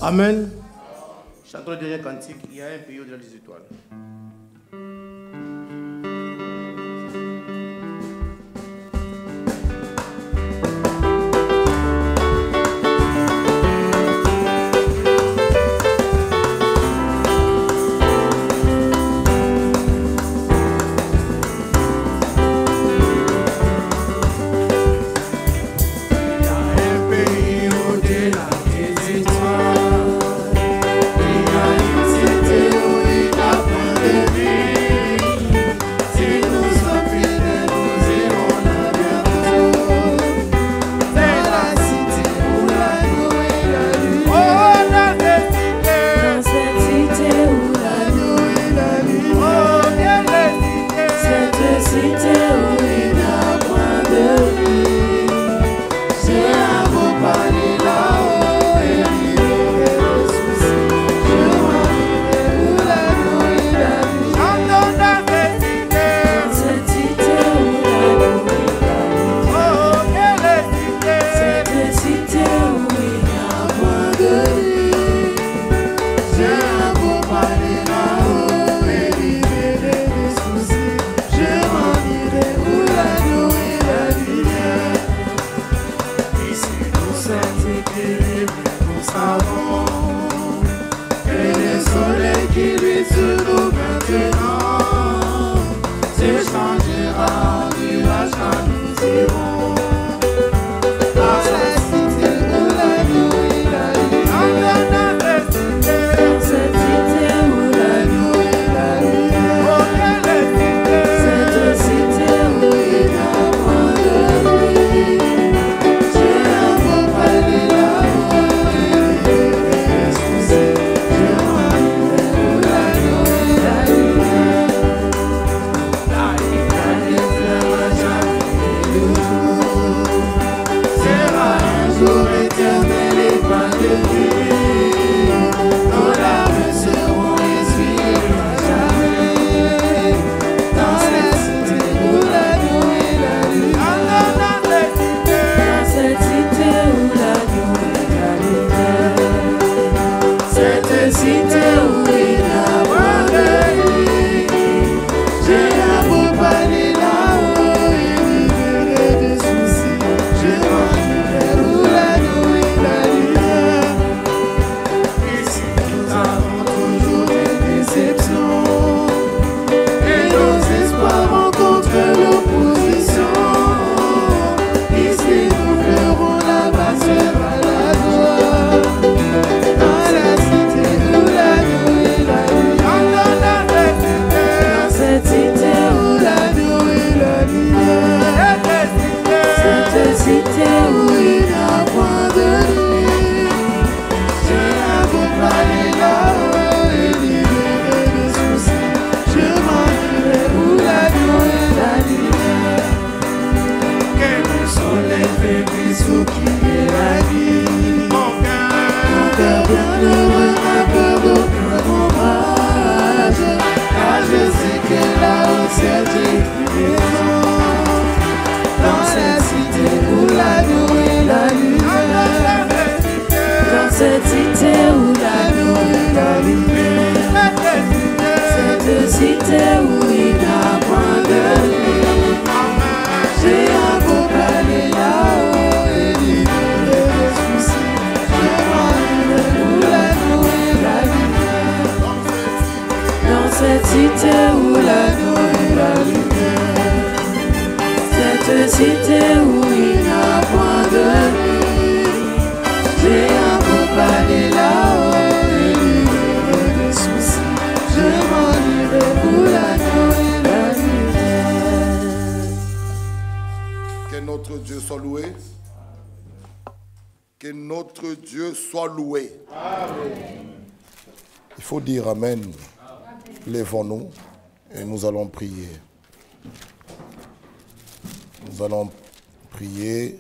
Amen. Chantons le dernier cantique. Il y a un pays au-delà des étoiles. Où cette maison, dans cette cité où l'agneau est la lumière, dans cette cité où l'agneau est la lumière, cette cité où il n'a point de nuit. J'ai accompagné là-haut et libéré les soucis. J'ai rendu où l'agneau est la lumière, dans cette cité où l'agneau est la lumière, cette cité où il n'a point de nuit. J'ai accompagné là-haut et libéré les soucis. Je m'en irai où l'agneau est la lumière. Que notre Dieu soit loué. Que notre Dieu soit loué. Amen. Il faut dire Amen. Lèvons-nous et nous allons prier. Nous allons prier.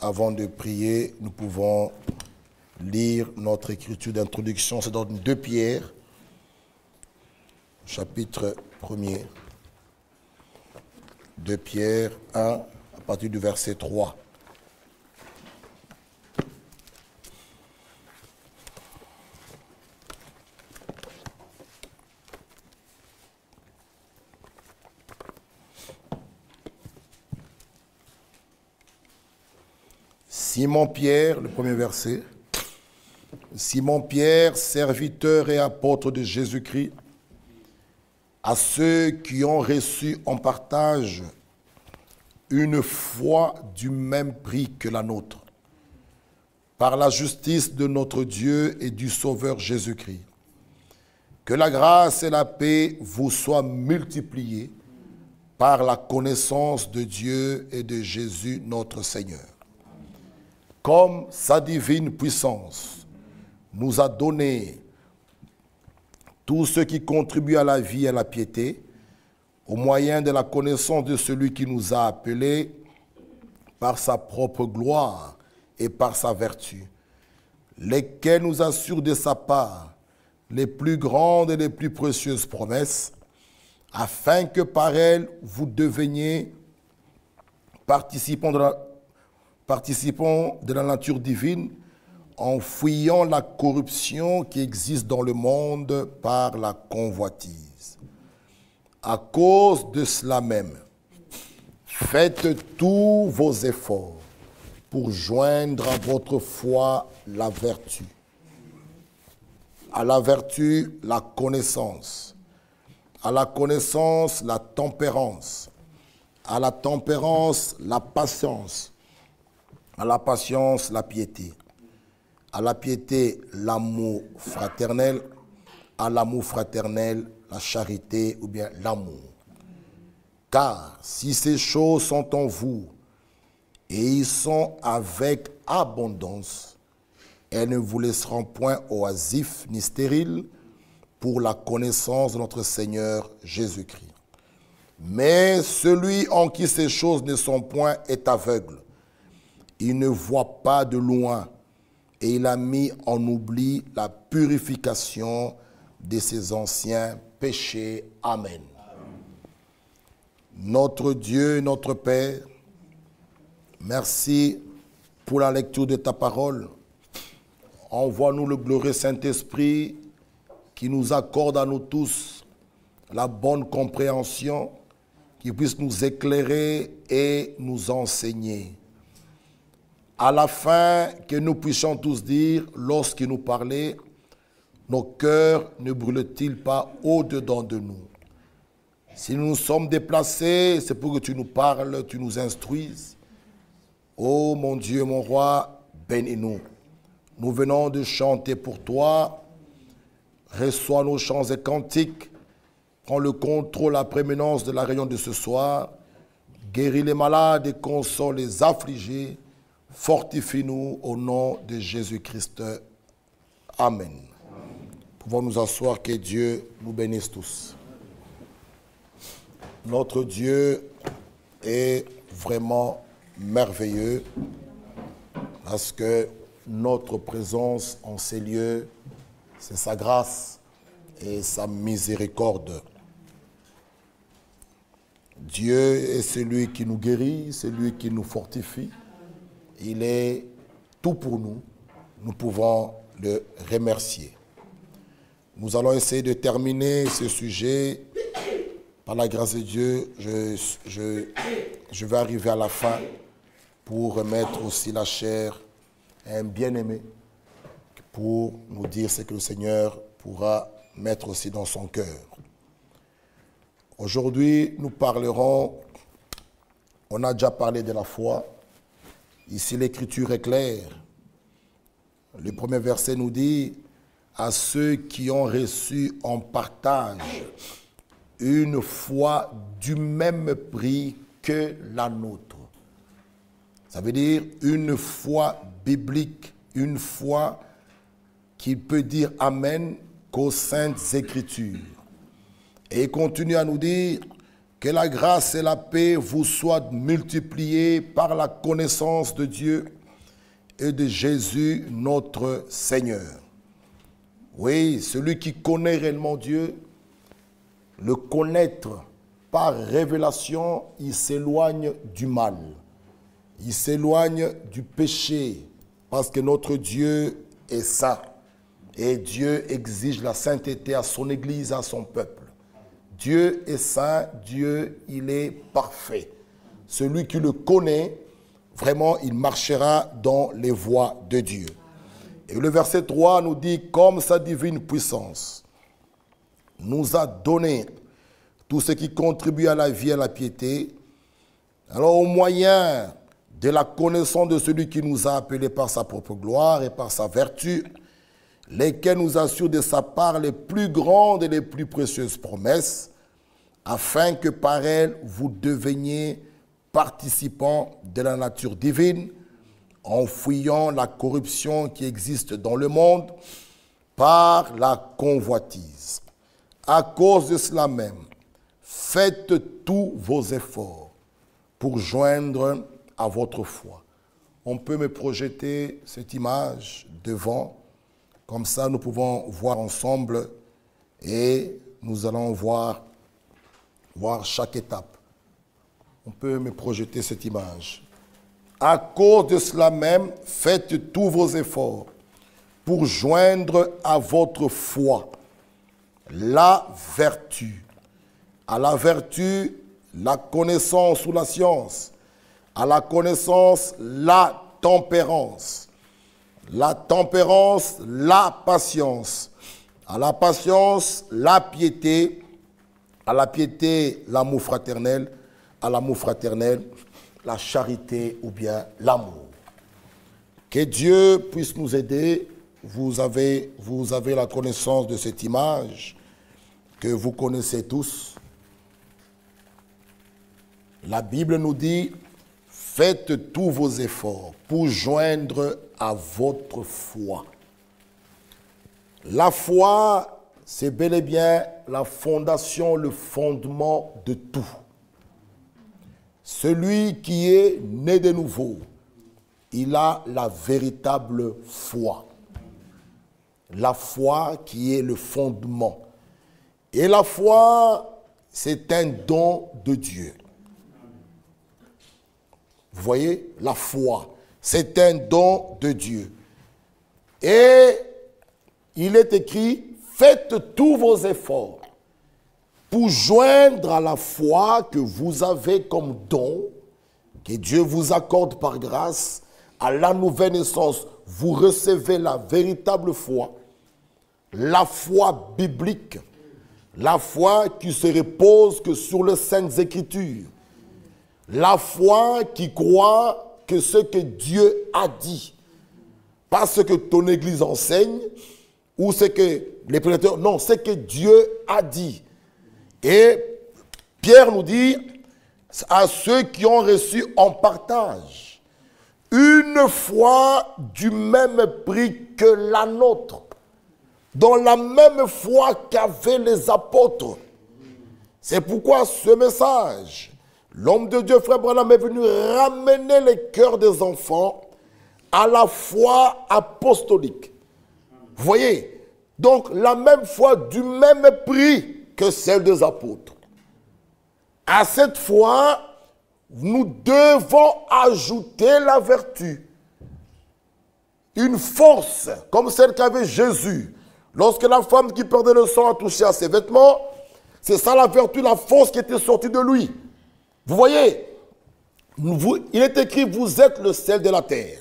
Avant de prier, nous pouvons lire notre écriture d'introduction. C'est dans 2 Pierre, chapitre 1er. 2 Pierre 1, à partir du verset 3. Simon-Pierre, le premier verset. Simon-Pierre, serviteur et apôtre de Jésus-Christ, à ceux qui ont reçu en partage une foi du même prix que la nôtre, par la justice de notre Dieu et du Sauveur Jésus-Christ. Que la grâce et la paix vous soient multipliées par la connaissance de Dieu et de Jésus notre Seigneur. Comme sa divine puissance nous a donné tout ce qui contribue à la vie et à la piété, au moyen de la connaissance de celui qui nous a appelés par sa propre gloire et par sa vertu, lesquels nous assurent de sa part les plus grandes et les plus précieuses promesses, afin que par elles vous deveniez participants de la nature divine, en fuyant la corruption qui existe dans le monde par la convoitise. À cause de cela même, faites tous vos efforts pour joindre à votre foi la vertu. À la vertu, la connaissance. À la connaissance, la tempérance. À la tempérance, la patience. À la patience, la piété. À la piété, l'amour fraternel. À l'amour fraternel, la charité ou bien l'amour. Car si ces choses sont en vous et ils sont avec abondance, elles ne vous laisseront point oisifs ni stériles pour la connaissance de notre Seigneur Jésus-Christ. Mais celui en qui ces choses ne sont point est aveugle. Il ne voit pas de loin et il a mis en oubli la purification de ses anciens péchés. Amen. Notre Dieu, notre Père, merci pour la lecture de ta parole. Envoie-nous le glorieux Saint-Esprit qui nous accorde à nous tous la bonne compréhension, qui puisse nous éclairer et nous enseigner. À la fin, que nous puissions tous dire, lorsqu'il nous parlait, nos cœurs ne brûlent-ils pas au-dedans de nous? Si nous nous sommes déplacés, c'est pour que tu nous parles, tu nous instruises. Ô mon Dieu, mon roi, bénis-nous. Nous venons de chanter pour toi. Reçois nos chants et cantiques. Prends le contrôle, la prééminence de la réunion de ce soir. Guéris les malades et console les affligés. Fortifie-nous au nom de Jésus-Christ. Amen. Pouvons nous asseoir, que Dieu nous bénisse tous. Notre Dieu est vraiment merveilleux parce que notre présence en ces lieux, c'est sa grâce et sa miséricorde. Dieu est celui qui nous guérit, celui qui nous fortifie. Il est tout pour nous. Nous pouvons le remercier. Nous allons essayer de terminer ce sujet. Par la grâce de Dieu, je vais arriver à la fin pour remettre aussi la chair à un bien-aimé pour nous dire ce que le Seigneur pourra mettre aussi dans son cœur. Aujourd'hui, nous parlerons, on a déjà parlé de la foi. Ici, l'Écriture est claire. Le premier verset nous dit « À ceux qui ont reçu en partage une foi du même prix que la nôtre. » Ça veut dire une foi biblique, une foi qui peut dire « Amen » qu'aux Saintes Écritures. Et il continue à nous dire que la grâce et la paix vous soient multipliées par la connaissance de Dieu et de Jésus notre Seigneur. Oui, celui qui connaît réellement Dieu, le connaître par révélation, il s'éloigne du mal. Il s'éloigne du péché parce que notre Dieu est saint. Et Dieu exige la sainteté à son Église, à son peuple. Dieu est saint, Dieu, il est parfait. Celui qui le connaît, vraiment, il marchera dans les voies de Dieu. Et le verset 3 nous dit, comme sa divine puissance nous a donné tout ce qui contribue à la vie et à la piété, alors au moyen de la connaissance de celui qui nous a appelés par sa propre gloire et par sa vertu, lesquels nous assurent de sa part les plus grandes et les plus précieuses promesses, afin que par elles vous deveniez participants de la nature divine, en fuyant la corruption qui existe dans le monde par la convoitise. À cause de cela même, faites tous vos efforts pour joindre à votre foi. On peut me projeter cette image devant, comme ça nous pouvons voir ensemble et nous allons voir chaque étape. On peut me projeter cette image. À cause de cela même, faites tous vos efforts pour joindre à votre foi la vertu. À la vertu, la connaissance ou la science. À la connaissance, la tempérance. La tempérance, la patience. À la patience, la piété. À la piété, l'amour fraternel. À l'amour fraternel, la charité ou bien l'amour. Que Dieu puisse nous aider. Vous avez la connaissance de cette image que vous connaissez tous. La Bible nous dit, faites tous vos efforts pour joindre à votre foi. La foi, c'est bel et bien la fondation, le fondement de tout. Celui qui est né de nouveau, il a la véritable foi. La foi qui est le fondement. Et la foi, c'est un don de Dieu. Vous voyez, la foi, c'est un don de Dieu. Et il est écrit, faites tous vos efforts pour joindre à la foi que vous avez comme don, que Dieu vous accorde par grâce, à la nouvelle naissance, vous recevez la véritable foi, la foi biblique, la foi qui se repose que sur les Saintes Écritures, la foi qui croit que ce que Dieu a dit, pas ce que ton Église enseigne, ou ce que les prédicateurs, non, ce que Dieu a dit. Et Pierre nous dit, à ceux qui ont reçu en partage une foi du même prix que la nôtre, dans la même foi qu'avaient les apôtres. C'est pourquoi ce message, l'homme de Dieu, frère Branham, est venu ramener les cœurs des enfants à la foi apostolique. Vous voyez? Donc, la même foi du même prix que celle des apôtres. à cette foi, nous devons ajouter la vertu. Une force, comme celle qu'avait Jésus. Lorsque la femme qui perdait le sang a touché à ses vêtements, c'est ça la vertu, la force qui était sortie de lui. Vous voyez, il est écrit, vous êtes le sel de la terre.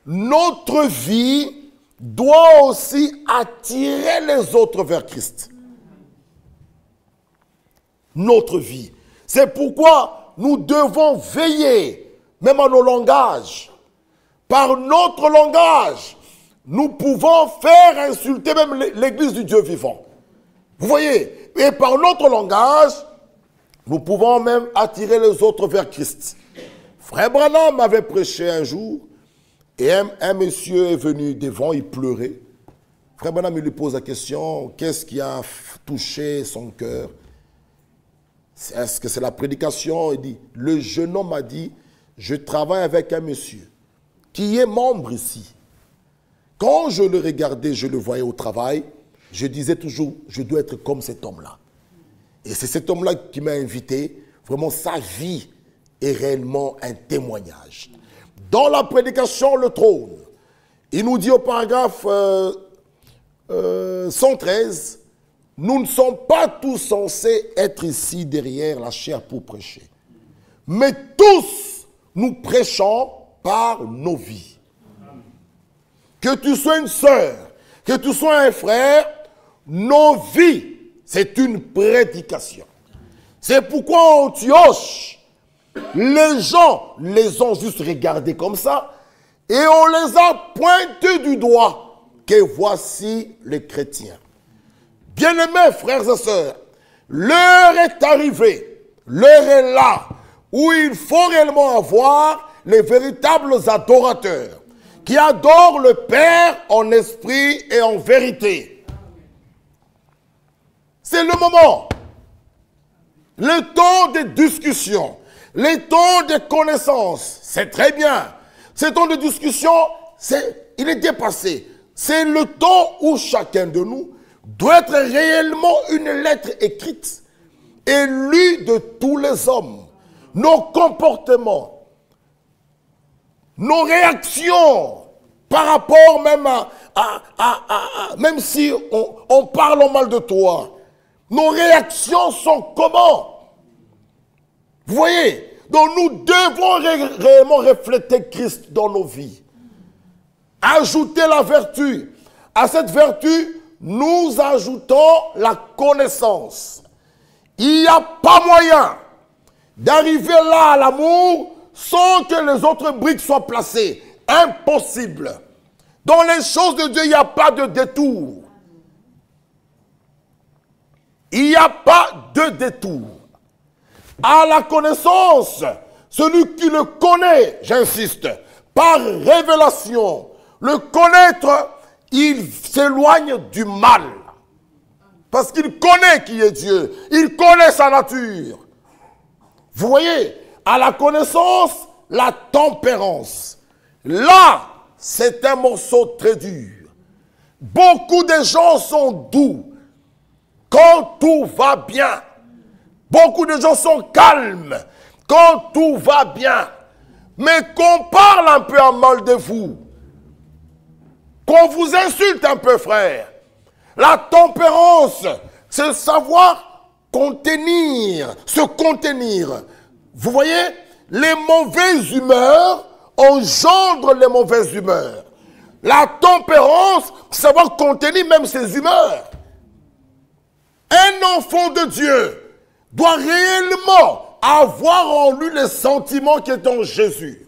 Notre vie doit aussi attirer les autres vers Christ. Notre vie. C'est pourquoi nous devons veiller, même à nos langages. Par notre langage, nous pouvons faire insulter même l'église du Dieu vivant. Vous voyez? Et par notre langage, nous pouvons même attirer les autres vers Christ. Frère Branham avait prêché un jour, et un monsieur est venu devant, il pleurait. Frère Branham lui pose la question, qu'est-ce qui a touché son cœur? Est-ce que c'est la prédication? Il dit, le jeune homme a dit, je travaille avec un monsieur qui est membre ici. Quand je le regardais, je le voyais au travail, je disais toujours, je dois être comme cet homme-là. Et c'est cet homme-là qui m'a invité. Vraiment, sa vie est réellement un témoignage. Dans la prédication, le trône, il nous dit au paragraphe 113, nous ne sommes pas tous censés être ici derrière la chair pour prêcher. Mais tous, nous prêchons par nos vies. Que tu sois une sœur, que tu sois un frère, nos vies, c'est une prédication. C'est pourquoi en Antioche, les gens les ont juste regardés comme ça et on les a pointés du doigt que voici les chrétiens. Bien-aimés frères et sœurs, l'heure est arrivée, l'heure est là où il faut réellement avoir les véritables adorateurs qui adorent le Père en esprit et en vérité. C'est le moment. Le temps de discussion, le temps de connaissance, c'est très bien. Ce temps de discussion, il est dépassé. C'est le temps où chacun de nous doit être réellement une lettre écrite et lue de tous les hommes. Nos comportements, nos réactions par rapport même même si on parle en mal de toi, nos réactions sont comment? Vous voyez? Donc nous devons réellement refléter Christ dans nos vies. Ajouter la vertu. À cette vertu, nous ajoutons la connaissance. Il n'y a pas moyen d'arriver là à l'amour sans que les autres briques soient placées. Impossible. Dans les choses de Dieu, il n'y a pas de détour. Il n'y a pas de détour. À la connaissance, celui qui le connaît, j'insiste, par révélation, le connaître, il s'éloigne du mal. Parce qu'il connaît qui est Dieu. Il connaît sa nature. Vous voyez, à la connaissance, la tempérance. Là, c'est un morceau très dur. Beaucoup de gens sont doux quand tout va bien. Beaucoup de gens sont calmes quand tout va bien. Mais qu'on parle un peu en mal de vous, qu'on vous insulte un peu, frère. La tempérance, c'est savoir contenir, se contenir. Vous voyez, les mauvaises humeurs engendrent les mauvaises humeurs. La tempérance, c'est savoir contenir même ses humeurs. Un enfant de Dieu doit réellement avoir en lui les sentiments qui sont en Jésus.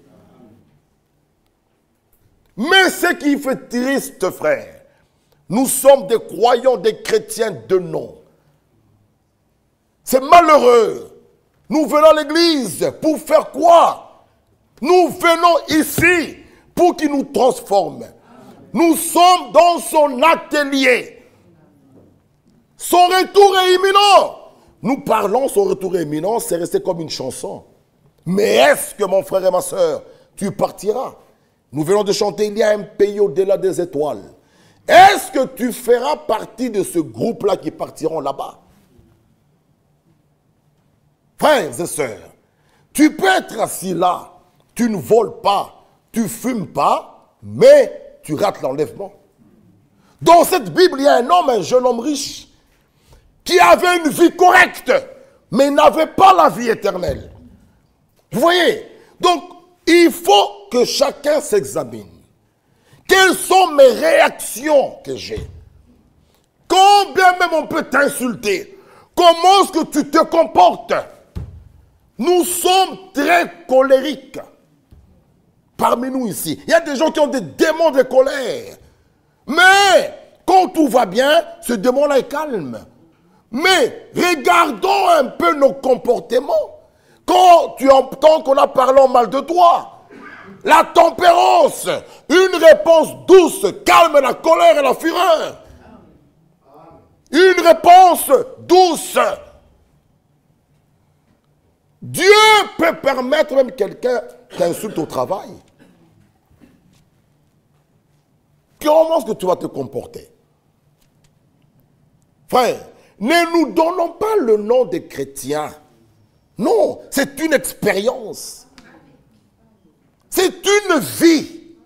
Mais ce qui fait triste, frère, nous sommes des croyants, des chrétiens de nom. C'est malheureux. Nous venons à l'église pour faire quoi? Nous venons ici pour qu'il nous transforme. Nous sommes dans son atelier. Son retour est imminent. Nous parlons, son retour est imminent, c'est resté comme une chanson. Mais est-ce que mon frère et ma soeur, tu partiras? Nous venons de chanter, il y a un pays au-delà des étoiles. Est-ce que tu feras partie de ce groupe-là qui partiront là-bas? Frères et sœurs, tu peux être assis là, tu ne voles pas, tu ne fumes pas, mais tu rates l'enlèvement. Dans cette Bible, il y a un jeune homme riche, qui avait une vie correcte, mais n'avait pas la vie éternelle. Vous voyez? Donc, il faut que chacun s'examine. Quelles sont mes réactions que j'ai? Combien même on peut t'insulter? Comment est-ce que tu te comportes? Nous sommes très colériques. Parmi nous ici, il y a des gens qui ont des démons de colère. Mais, quand tout va bien, ce démon-là est calme. Mais, regardons un peu nos comportements. Quand tu entends qu'on a parlé en mal de toi, la tempérance, une réponse douce, calme la colère et la fureur. Une réponse douce. Dieu peut permettre même quelqu'un t'insulte au travail. Comment est-ce que tu vas te comporter? Frère, ne nous donnons pas le nom de chrétiens. Non, c'est une expérience. C'est une vie.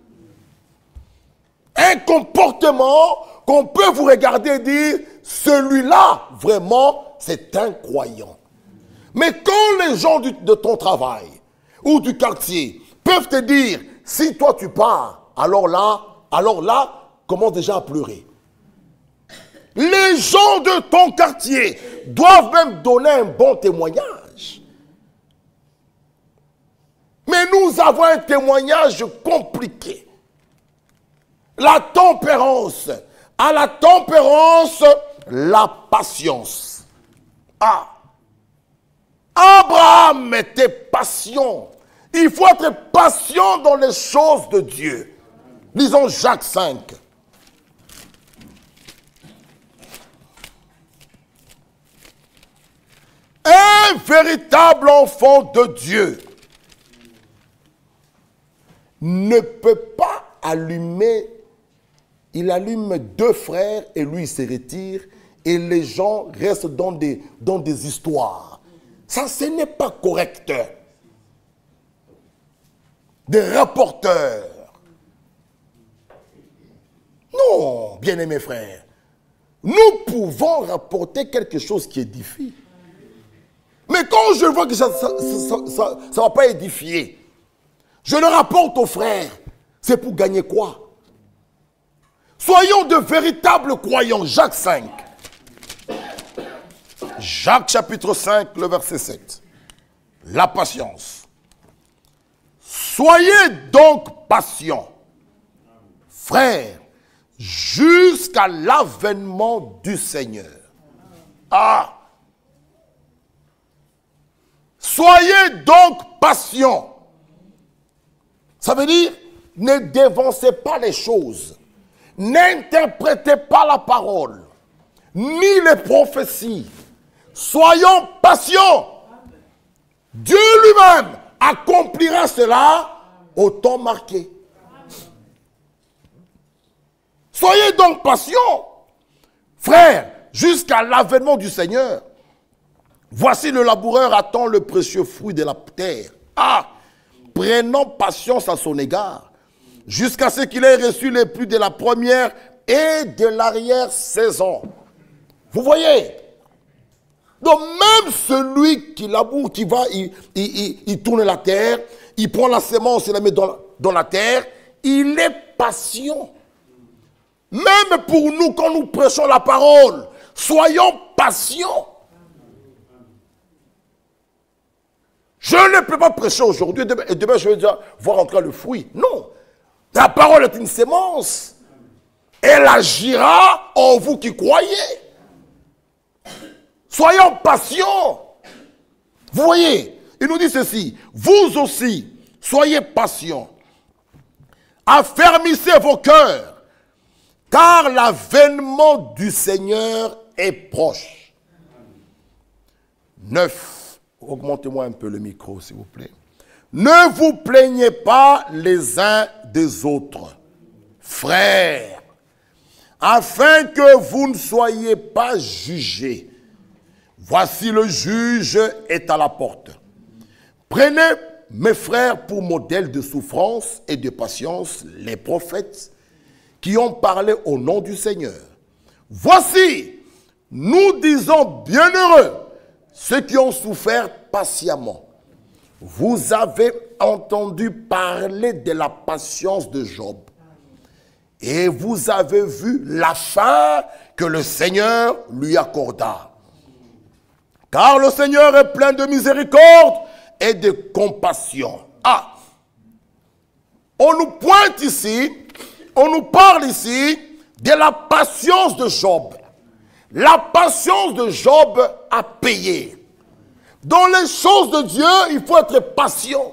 Un comportement qu'on peut vous regarder et dire, celui-là, vraiment, c'est un croyant. Mais quand les gens de ton travail ou du quartier peuvent te dire, si toi tu pars, alors là, commence déjà à pleurer. Les gens de ton quartier doivent même donner un bon témoignage. Mais nous avons un témoignage compliqué. La tempérance. À la tempérance, la patience. Ah! Abraham était patient. Il faut être patient dans les choses de Dieu. Lisons Jacques 5. Un véritable enfant de Dieu ne peut pas allumer. Il allume 2 frères et lui il se retire et les gens restent dans des histoires. Ça, ce n'est pas correct. Des rapporteurs. Non, bien-aimés frères. Nous pouvons rapporter quelque chose qui édifie. Mais quand je vois que ça ne va pas édifier, je le rapporte aux frères. C'est pour gagner quoi? Soyons de véritables croyants. Jacques 5. Jacques chapitre 5, le verset 7. La patience. Soyez donc patients, frères, jusqu'à l'avènement du Seigneur. Ah! Soyez donc patients. Ça veut dire, ne dévancez pas les choses. N'interprétez pas la parole, ni les prophéties. Soyons patients. Dieu lui-même accomplira cela au temps marqué. Soyez donc patients, frères, jusqu'à l'avènement du Seigneur. Voici le laboureur attend le précieux fruit de la terre. Ah, prenant patience à son égard, jusqu'à ce qu'il ait reçu les pluies de la première et de l'arrière-saison. Vous voyez? Donc même celui qui laboure, qui va, il tourne la terre, il prend la semence et la met dans la terre, il est patient. Même pour nous, quand nous prêchons la parole, soyons patients. Je ne peux pas prêcher aujourd'hui et demain je vais déjà voir entrer le fruit. Non. La parole est une sémence. Elle agira en vous qui croyez. Soyons patients. Vous voyez, il nous dit ceci. Vous aussi, soyez patients. Affermissez vos cœurs, car l'avènement du Seigneur est proche. 9. Augmentez-moi un peu le micro, s'il vous plaît. Ne vous plaignez pas les uns des autres, frères, afin que vous ne soyez pas jugés. voici le juge est à la porte. Prenez mes frères pour modèle de souffrance et de patience, les prophètes qui ont parlé au nom du Seigneur. Voici, nous disons bienheureux ceux qui ont souffert patiemment. Vous avez entendu parler de la patience de Job. Et vous avez vu la fin que le Seigneur lui accorda. Car le Seigneur est plein de miséricorde et de compassion. Ah! On nous pointe ici, on nous parle ici de la patience de Job. La patience de Job a payé. Dans les choses de Dieu, il faut être patient.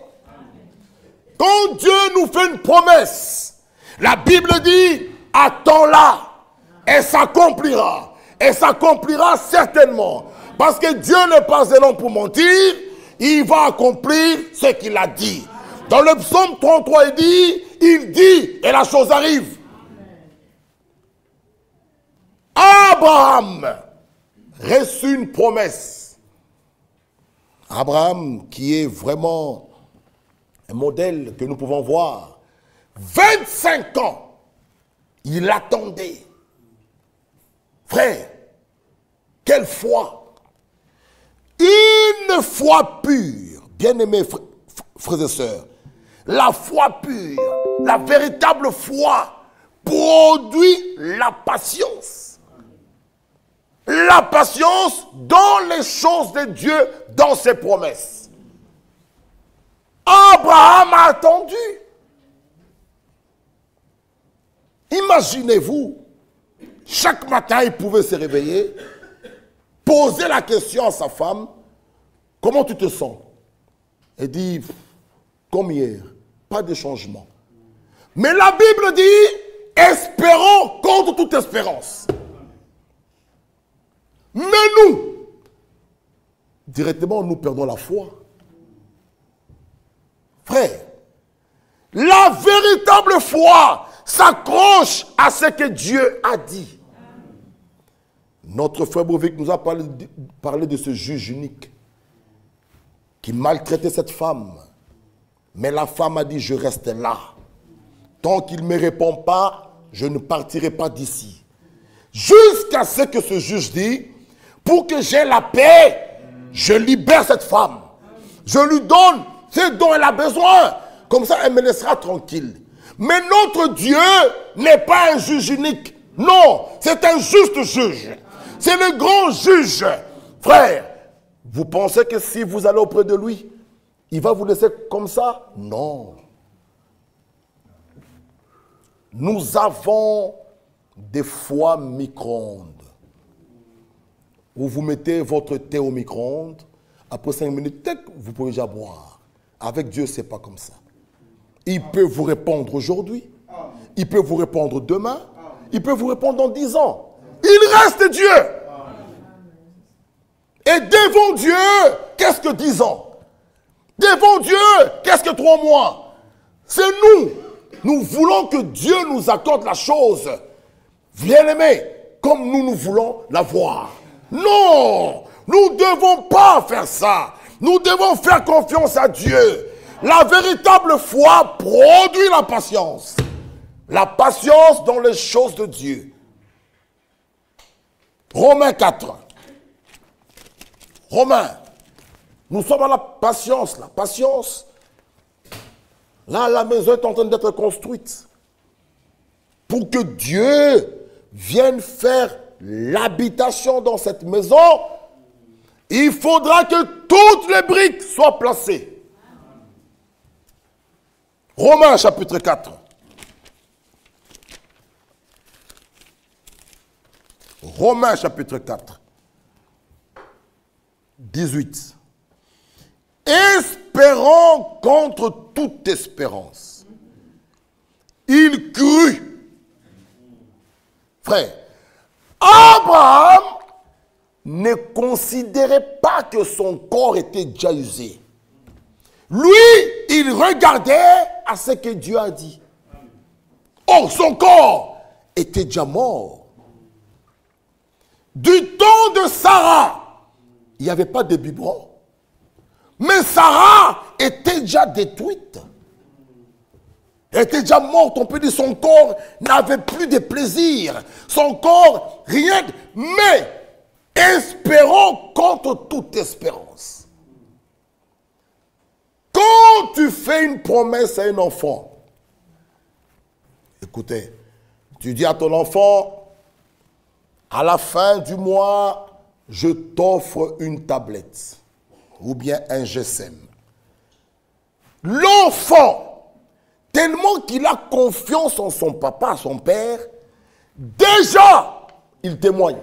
Quand Dieu nous fait une promesse, la Bible dit, attends-la, et s'accomplira. Et s'accomplira certainement. Parce que Dieu n'est pas un homme pour mentir, il va accomplir ce qu'il a dit. Dans le psaume 33, il dit, et la chose arrive. Abraham reçut une promesse. Abraham, qui est vraiment un modèle que nous pouvons voir. 25 ans, il attendait. Frère, quelle foi! Une foi pure, bien-aimés frères et sœurs, la foi pure, la véritable foi produit la patience. La patience dans les choses de Dieu, dans ses promesses. Abraham a attendu. Imaginez-vous, chaque matin, il pouvait se réveiller, poser la question à sa femme, comment tu te sens? Elle dit, comme hier, pas de changement. Mais la Bible dit, espérons contre toute espérance. Mais nous, directement, nous perdons la foi. Frère, la véritable foi s'accroche à ce que Dieu a dit. Notre frère Bouvic nous a parlé de ce juge unique qui maltraitait cette femme. Mais la femme a dit, je reste là. Tant qu'il ne me répond pas, je ne partirai pas d'ici. Jusqu'à ce que ce juge dit, pour que j'ai la paix, je libère cette femme. Je lui donne ce dont elle a besoin. Comme ça, elle me laissera tranquille. Mais notre Dieu n'est pas un juge unique. Non, c'est un juste juge. C'est le grand juge. Frère, vous pensez que si vous allez auprès de lui, il va vous laisser comme ça? Non. Nous avons des foies micro-ondes. Où vous mettez votre thé au micro-ondes, après 5 minutes, vous pouvez déjà boire. Avec Dieu, ce n'est pas comme ça. Il peut vous répondre aujourd'hui, il peut vous répondre demain, il peut vous répondre dans 10 ans. Il reste Dieu. Et devant Dieu, qu'est-ce que 10 ans? Devant Dieu, qu'est-ce que 3 mois? C'est nous. Nous voulons que Dieu nous accorde la chose. Bien-aimés, comme nous voulons la voir. Non, nous ne devons pas faire ça. Nous devons faire confiance à Dieu. La véritable foi produit la patience. La patience dans les choses de Dieu. Romains 4. Romains. Nous sommes à la patience. La patience. Là, la maison est en train d'être construite. Pour que Dieu vienne faire l'habitation dans cette maison, il faudra que toutes les briques soient placées. Romains chapitre 4. Romains chapitre 4. 18. Espérons contre toute espérance. Il crut. Frère, Abraham ne considérait pas que son corps était déjà usé. Lui, il regardait à ce que Dieu a dit. Or, son corps était déjà mort. Du temps de Sarah, il n'y avait pas de biberon. Mais Sarah était déjà détruite. Elle était déjà morte, on peut dire son corps n'avait plus de plaisir. Son corps, rien. Mais espérons contre toute espérance. Quand tu fais une promesse à un enfant, écoutez, tu dis à ton enfant, à la fin du mois, je t'offre une tablette ou bien un GSM. L'enfant, tellement qu'il a confiance en son papa, son père, déjà, il témoigne.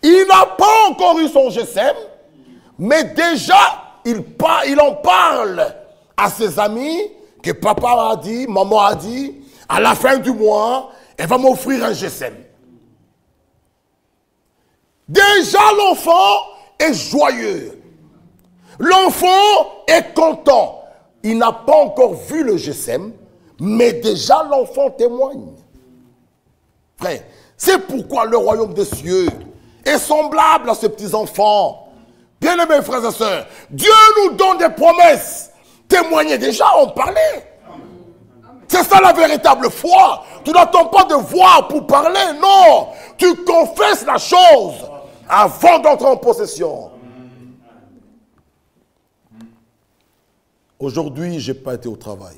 Il n'a pas encore eu son GSM, mais déjà, il en parle à ses amis que papa a dit, maman a dit, à la fin du mois, elle va m'offrir un GSM. Déjà, l'enfant est joyeux. L'enfant est content. Il n'a pas encore vu le GSM, mais déjà l'enfant témoigne. Frère, c'est pourquoi le royaume des cieux est semblable à ces petits enfants. Bien-aimés frères et sœurs, Dieu nous donne des promesses. Témoigner déjà, on parlait. C'est ça la véritable foi. Tu n'attends pas de voir pour parler, non. Tu confesses la chose avant d'entrer en possession. Aujourd'hui, je n'ai pas été au travail.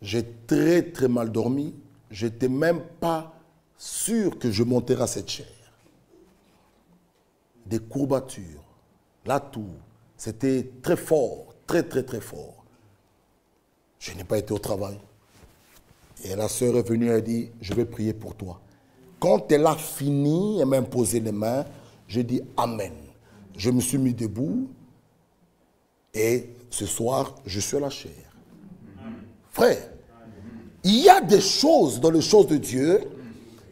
J'ai très très mal dormi. Je n'étais même pas sûr que je monterais à cette chaire. Des courbatures, la toux, c'était très fort, très très très fort. Je n'ai pas été au travail. Et la sœur est venue et a dit, je vais prier pour toi. Quand elle a fini, elle m'a imposé les mains, j'ai dit Amen. Je me suis mis debout et ce soir, je suis à la chair. Frère, il y a des choses dans les choses de Dieu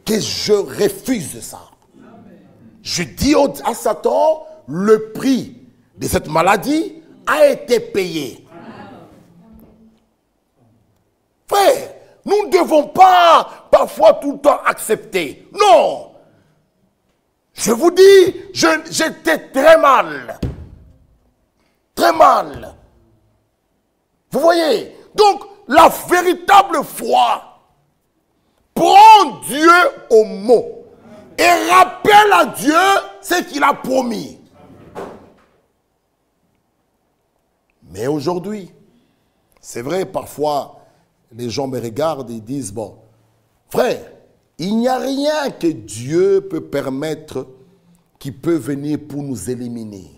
que je refuse ça. Je dis à Satan, le prix de cette maladie a été payé. Frère, nous ne devons pas parfois tout le temps accepter. Non. Je vous dis, j'étais très mal. Très mal. Vous voyez? Donc, la véritable foi prend Dieu au mot et rappelle à Dieu ce qu'il a promis. Mais aujourd'hui, c'est vrai, parfois, les gens me regardent et disent, bon, frère, il n'y a rien que Dieu peut permettre qui peut venir pour nous éliminer.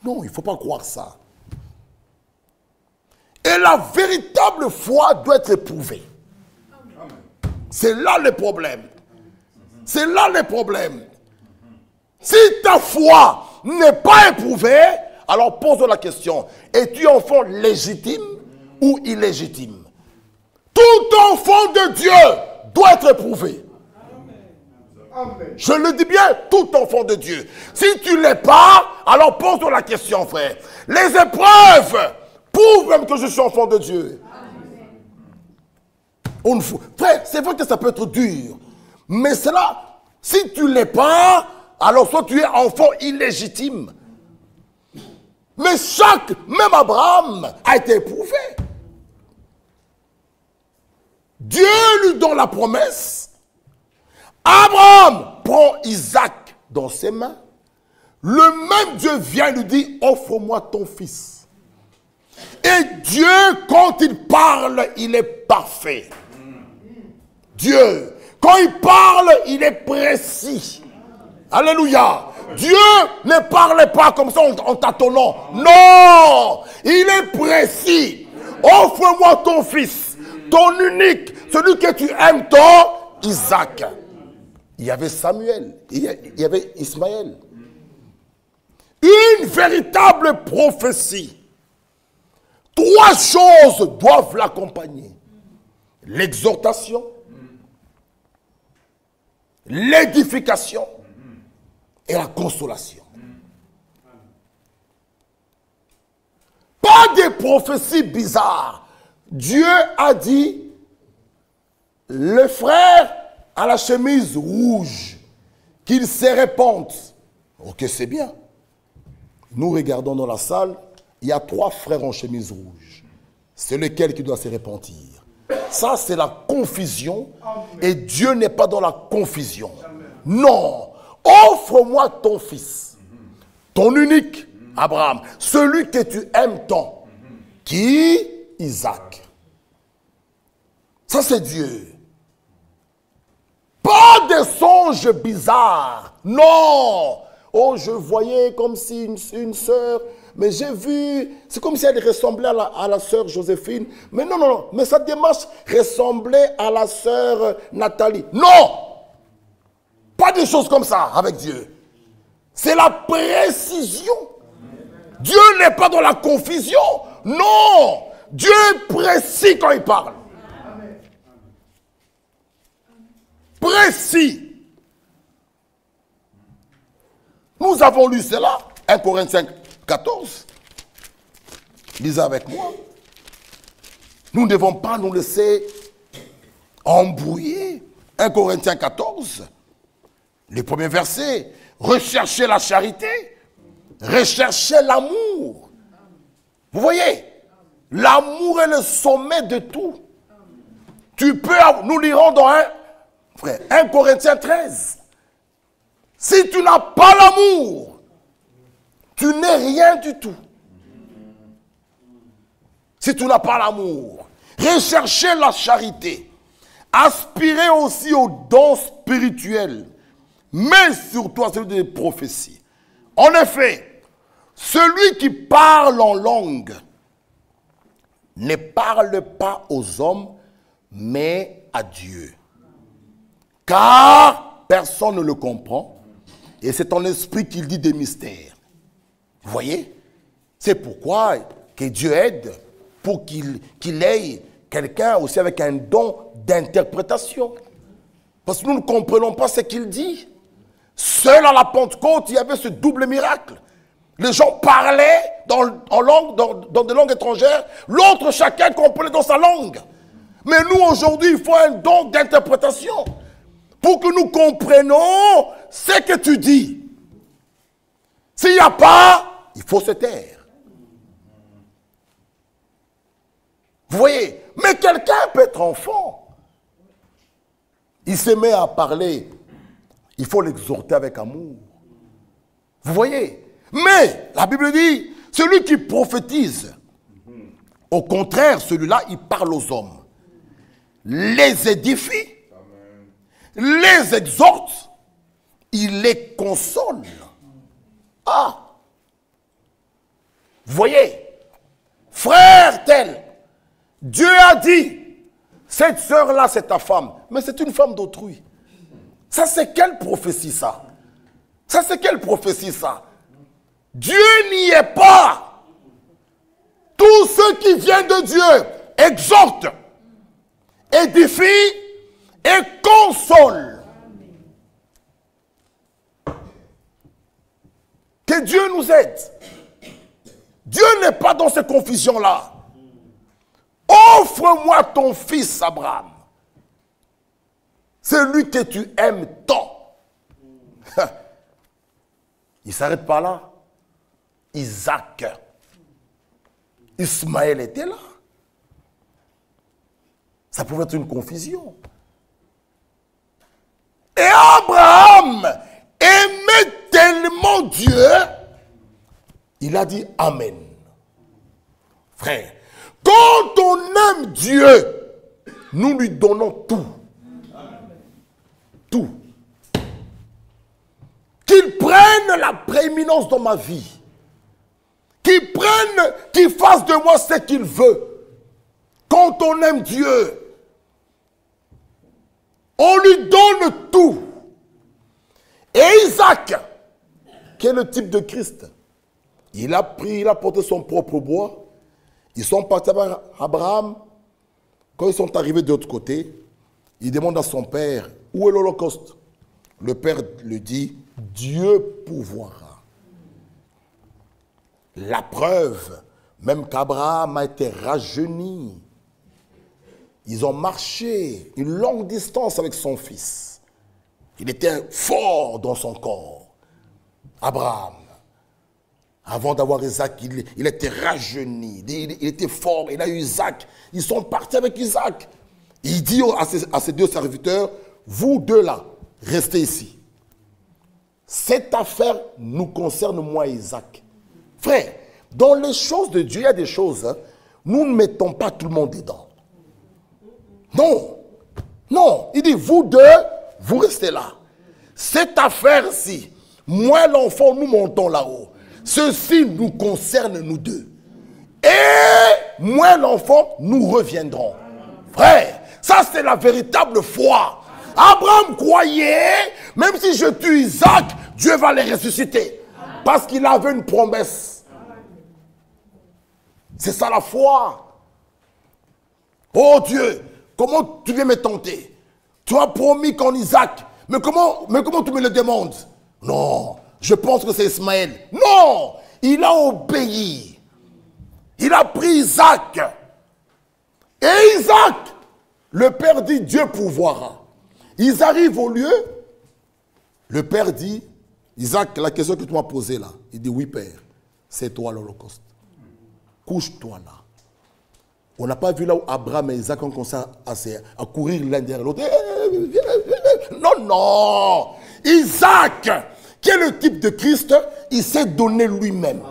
Non, il ne faut pas croire ça. Et la véritable foi doit être éprouvée. C'est là le problème. C'est là le problème. Si ta foi n'est pas éprouvée, alors pose la question, es-tu enfant légitime ou illégitime? Tout enfant de Dieu doit être éprouvé. Amen. Je le dis bien, tout enfant de Dieu. Si tu ne l'es pas, alors pose la question, frère. Les épreuves prouvent même que je suis enfant de Dieu. Frère, c'est vrai que ça peut être dur. Mais cela, si tu ne l'es pas, alors soit tu es enfant illégitime. Mais même Abraham a été éprouvé. Dieu lui donne la promesse. Abraham prend Isaac dans ses mains. Le même Dieu vient lui dire, offre-moi ton fils. Et Dieu, quand il parle, il est parfait. Dieu, quand il parle, il est précis. Alléluia. Dieu ne parle pas comme ça en tâtonnant. Non, il est précis. Offre-moi ton fils, ton unique, celui que tu aimes tant, Isaac. Il y avait Samuel, il y avait Ismaël. Une véritable prophétie. 3 choses doivent l'accompagner. L'exhortation, l'édification et la consolation. Pas des prophéties bizarres. Dieu a dit, le frère a la chemise rouge, qu'il se répande. Ok, c'est bien. Nous regardons dans la salle, il y a 3 frères en chemise rouge. C'est lequel qui doit se repentir. Ça, c'est la confusion. Et Dieu n'est pas dans la confusion. Non. Offre-moi ton fils, ton unique, Abraham, celui que tu aimes tant, qui Isaac. Ça, c'est Dieu. Pas des songes bizarres. Non. Oh, je voyais comme si une sœur, mais j'ai vu, c'est comme si elle ressemblait à la sœur Joséphine. Mais non, non, non, mais sa démarche ressemblait à la sœur Nathalie. Non. Pas des choses comme ça avec Dieu. C'est la précision. Dieu n'est pas dans la confusion. Non. Dieu est précis quand il parle. Précis. Nous avons lu cela, 1 Corinthiens 14. Lisez avec moi. Nous ne devons pas nous laisser embrouiller. 1 Corinthiens 14, le premier verset. Recherchez la charité, recherchez l'amour. Vous voyez, l'amour est le sommet de tout. Tu peux, nous lirons dans 1 Corinthiens 13. Si tu n'as pas l'amour, tu n'es rien du tout. Si tu n'as pas l'amour, recherchez la charité. Aspirez aussi aux dons spirituels, mais surtout à celui des prophéties. En effet, celui qui parle en langue ne parle pas aux hommes, mais à Dieu. Car personne ne le comprend. Et c'est ton esprit qui dit des mystères. Vous voyez? C'est pourquoi que Dieu aide pour qu'il ait quelqu'un aussi avec un don d'interprétation. Parce que nous ne comprenons pas ce qu'il dit. Seul à la Pentecôte, il y avait ce double miracle. Les gens parlaient dans des langues étrangères. L'autre, chacun comprenait dans sa langue. Mais nous, aujourd'hui, il faut un don d'interprétation. Pour que nous comprenions ce que tu dis. S'il n'y a pas, il faut se taire. Vous voyez? Mais quelqu'un peut être enfant. Il se met à parler. Il faut l'exhorter avec amour. Vous voyez? Mais la Bible dit, celui qui prophétise, au contraire, celui-là, il parle aux hommes. Les édifie. Les exhorte, il les console. Ah! Vous voyez? Frère tel, Dieu a dit, cette sœur-là, c'est ta femme. Mais c'est une femme d'autrui. Ça, c'est quelle prophétie, ça? Ça, c'est quelle prophétie, ça? Dieu n'y est pas. Tout ce qui vient de Dieu exhorte, édifie, et console. Que Dieu nous aide. Dieu n'est pas dans ces confusions-là. Offre-moi ton fils, Abraham. Celui que tu aimes tant. Il ne s'arrête pas là. Isaac. Ismaël était là. Ça pouvait être une confusion. Et Abraham aimait tellement Dieu, il a dit Amen. Frère, quand on aime Dieu, nous lui donnons tout. Tout. Qu'il prenne la prééminence dans ma vie. Qu'il fasse de moi ce qu'il veut. Quand on aime Dieu, on lui donne tout. Et Isaac, qui est le type de Christ, il a porté son propre bois. Ils sont partis avec Abraham. Quand ils sont arrivés de l'autre côté, il demande à son père, où est l'Holocauste? Le père lui dit, Dieu pourvoira. La preuve, même qu'Abraham a été rajeuni. Ils ont marché une longue distance avec son fils. Il était fort dans son corps. Abraham, avant d'avoir Isaac, il était rajeuni, il était fort, il a eu Isaac. Ils sont partis avec Isaac. Il dit à ses deux serviteurs, vous deux là, restez ici. Cette affaire nous concerne moi et Isaac. Frère, dans les choses de Dieu, il y a des choses, hein, nous ne mettons pas tout le monde dedans. Non. Non. Il dit, vous deux, vous restez là. Cette affaire-ci, moi l'enfant, nous montons là-haut. Ceci nous concerne nous deux. Et moi l'enfant, nous reviendrons. Frère, ça c'est la véritable foi. Abraham croyait, même si je tue Isaac, Dieu va les ressusciter. Parce qu'il avait une promesse. C'est ça la foi. Oh Dieu, comment tu viens me tenter? Tu as promis qu'en Isaac, mais comment tu me le demandes? Non, je pense que c'est Ismaël. Non, il a obéi. Il a pris Isaac. Et Isaac, le père dit, Dieu pourvoira. Ils arrivent au lieu. Le père dit, Isaac, la question que tu m'as posée là, il dit, oui père, c'est toi l'Holocauste. Couche-toi là. On n'a pas vu là où Abraham et Isaac ont commencé à courir l'un derrière l'autre. Non, non. Isaac, qui est le type de Christ, il s'est donné lui-même.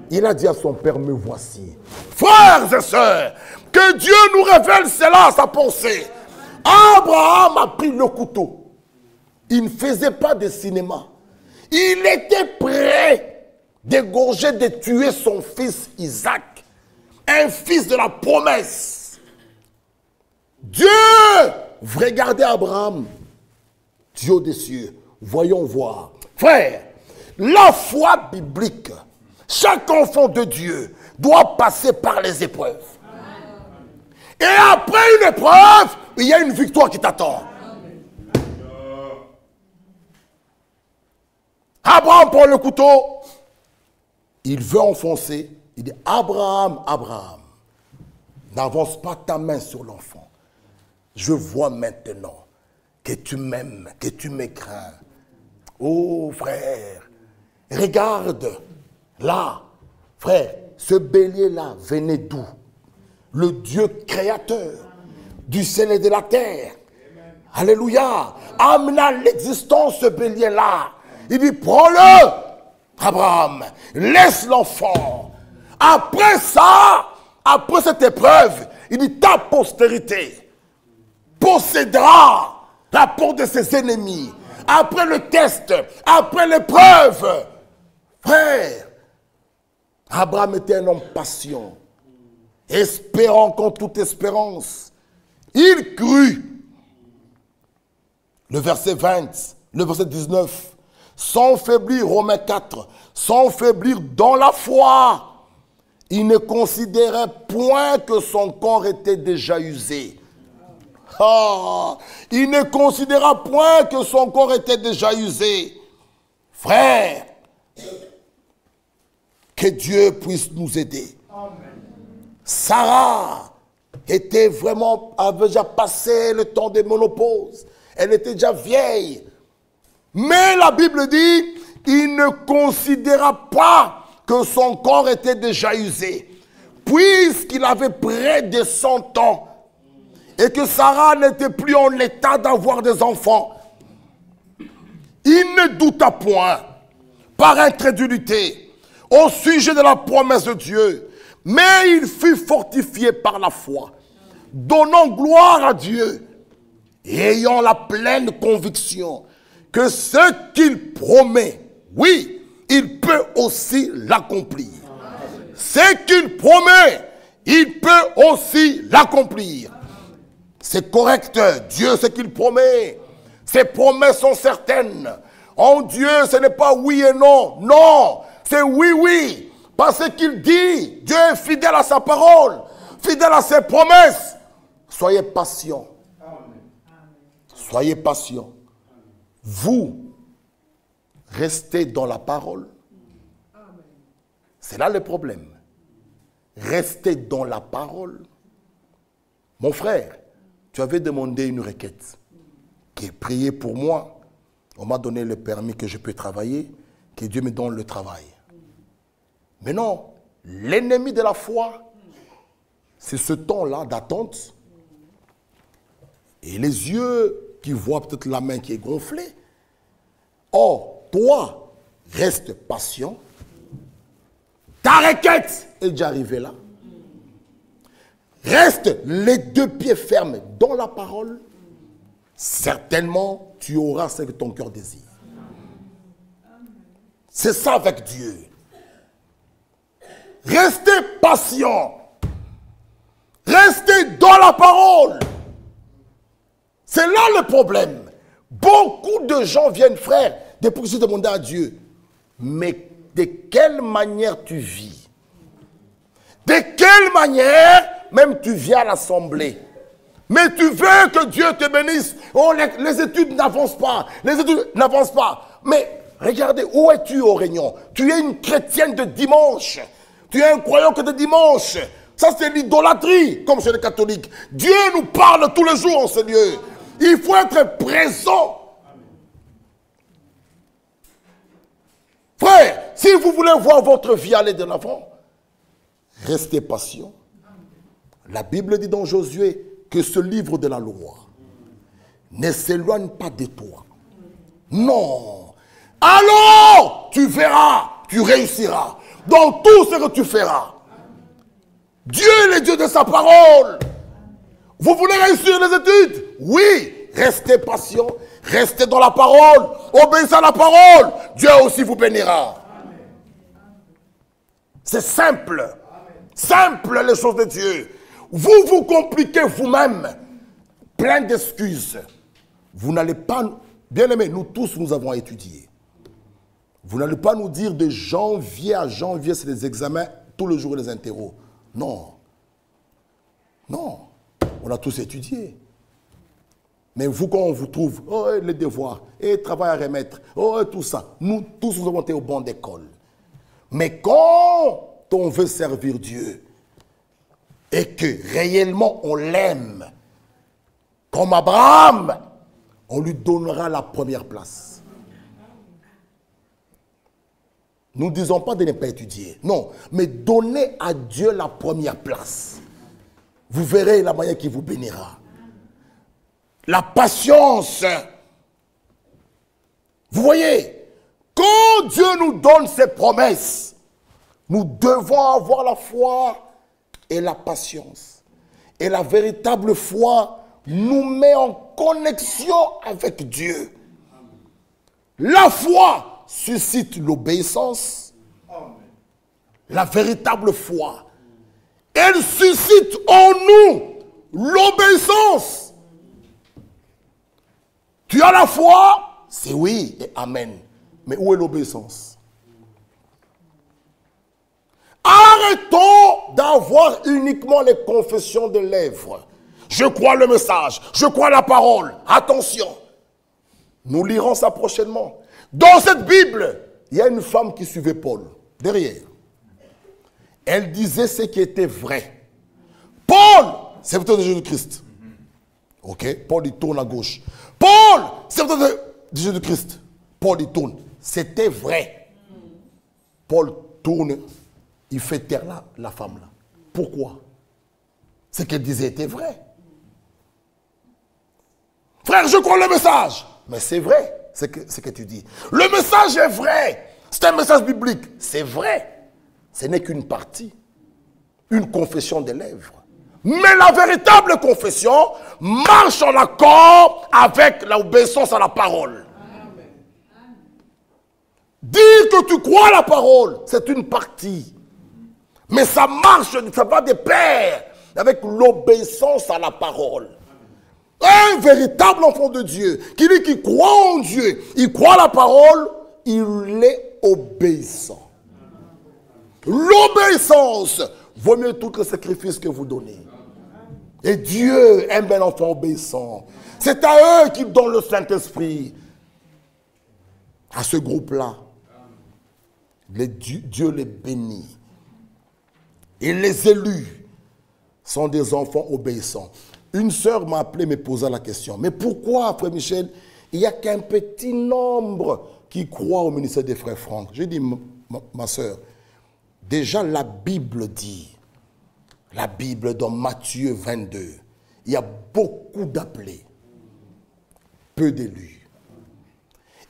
Il a dit à son père, me voici. Frères et sœurs, que Dieu nous révèle cela, sa pensée. Abraham a pris le couteau. Il ne faisait pas de cinéma. Il était prêt d'égorger, de tuer son fils Isaac. Un fils de la promesse. Dieu, regardez Abraham. Dieu des cieux, voyons voir. Frère, la foi biblique, chaque enfant de Dieu doit passer par les épreuves. Et après une épreuve, il y a une victoire qui t'attend. Abraham prend le couteau. Il veut enfoncer. Il dit, Abraham, Abraham, n'avance pas ta main sur l'enfant. Je vois maintenant que tu m'aimes, que tu me crains. Oh frère, regarde, là, frère, ce bélier-là venait d'où? Le Dieu créateur du ciel et de la terre. Amen. Alléluia. Amena l'existence ce bélier-là. Il dit, prends-le, Abraham, laisse l'enfant. Après ça, après cette épreuve, il dit, ta postérité possédera la porte de ses ennemis. Après le test, après l'épreuve, frère, Abraham était un homme patient, espérant contre toute espérance. Il crut. Le verset 20, le verset 19, sans faiblir, Romains 4, sans faiblir dans la foi, il ne considérait point que son corps était déjà usé. Ah, il ne considéra point que son corps était déjà usé. Frère, que Dieu puisse nous aider. Amen. Sarah avait déjà passé le temps de ménopause. Elle était déjà vieille. Mais la Bible dit, il ne considéra pas que son corps était déjà usé. Puisqu'il avait près de 100 ans. Et que Sarah n'était plus en état d'avoir des enfants. Il ne douta point, par incrédulité, au sujet de la promesse de Dieu. Mais il fut fortifié par la foi, donnant gloire à Dieu, et ayant la pleine conviction que ce qu'il promet, oui, il peut aussi l'accomplir. Ce qu'il promet, il peut aussi l'accomplir. C'est correct, Dieu, ce qu'il promet. Ses promesses sont certaines. En Dieu, ce n'est pas oui et non. Non, c'est oui, oui. Parce qu'il dit, Dieu est fidèle à sa parole, fidèle à ses promesses. Soyez patients. Soyez patients. Vous, restez dans la parole. C'est là le problème. Restez dans la parole. Mon frère, tu avais demandé une requête qui est priée pour moi. On m'a donné le permis que je peux travailler. que Dieu me donne le travail. Mais non, l'ennemi de la foi, c'est ce temps-là d'attente. Et les yeux qui voient peut-être la main qui est gonflée. Or, toi, reste patient. Ta requête est déjà arrivée là. Reste les deux pieds fermes dans la parole. Certainement, tu auras ce que ton cœur désire. C'est ça avec Dieu. Restez patient. Restez dans la parole. C'est là le problème. Beaucoup de gens viennent, frère, depuis que j'ai demandé à Dieu, mais de quelle manière tu vis? De quelle manière même tu viens à l'assemblée? Mais tu veux que Dieu te bénisse. Oh, les études n'avancent pas. Les études n'avancent pas. Mais regardez, où es-tu au réunion? Tu es une chrétienne de dimanche. Tu es un croyant que de dimanche. Ça, c'est l'idolâtrie, comme chez les catholiques. Dieu nous parle tous les jours en ce lieu. Il faut être présent. Frère, si vous voulez voir votre vie aller de l'avant, restez patient. La Bible dit dans Josué que ce livre de la loi ne s'éloigne pas de toi. Non. Alors, tu verras, tu réussiras dans tout ce que tu feras. Dieu est le Dieu de sa parole. Vous voulez réussir les études? Oui, restez patient, restez dans la parole, obéissez à la parole. Dieu aussi vous bénira. C'est simple. Simple les choses de Dieu. Vous vous compliquez vous-même. Plein d'excuses. Vous n'allez pas... Bien aimés, nous tous, nous avons étudié. Vous n'allez pas nous dire de janvier à janvier, c'est les examens, tous les jours les interros. Non. Non. On a tous étudié. Mais vous, quand on vous trouve, oh, les devoirs, et travail à remettre, oh, tout ça, nous tous, nous avons été au banc d'école. Mais quand on veut servir Dieu, et que réellement on l'aime, comme Abraham, on lui donnera la première place. Nous ne disons pas de ne pas étudier. Non, mais donnez à Dieu la première place. Vous verrez la manière qu'il vous bénira. La patience. Vous voyez, quand Dieu nous donne ses promesses, nous devons avoir la foi et la patience. Et la véritable foi nous met en connexion avec Dieu. La foi suscite l'obéissance. La véritable foi, elle suscite en nous l'obéissance. Tu as la foi? C'est oui et amen. Mais où est l'obéissance? Arrêtons d'avoir uniquement les confessions de lèvres. Je crois le message, je crois la parole. Attention, nous lirons ça prochainement. Dans cette Bible, il y a une femme qui suivait Paul, derrière. Elle disait ce qui était vrai. Paul, serviteur de Jésus-Christ. Ok, Paul il tourne à gauche. Paul, serviteur de Jésus-Christ. Paul il tourne. C'était vrai. Paul tourne, il fait taire la femme là. Pourquoi? Ce qu'elle disait était vrai. Frère, je crois le message. Mais c'est vrai, ce que tu dis. Le message est vrai. C'est un message biblique. C'est vrai. Ce n'est qu'une partie. Une confession des lèvres. Mais la véritable confession marche en accord avec l'obéissance à la parole. Dire que tu crois à la parole, c'est une partie. Mais ça marche, ça va de pair avec l'obéissance à la parole. Un véritable enfant de Dieu, qui dit qu'il croit en Dieu, il croit à la parole, il est obéissant. L'obéissance vaut mieux tout le sacrifice que vous donnez. Et Dieu aime un enfant obéissant. C'est à eux qu'il donne le Saint-Esprit. À ce groupe-là, Dieu les bénit. Et les élus sont des enfants obéissants. Une sœur m'a appelé, me posa la question. Mais pourquoi, Frère Michel, il n'y a qu'un petit nombre qui croient au ministère des frères Franck, j'ai dit, ma soeur, déjà la Bible dit, la Bible dans Matthieu 22, il y a beaucoup d'appelés, peu d'élus.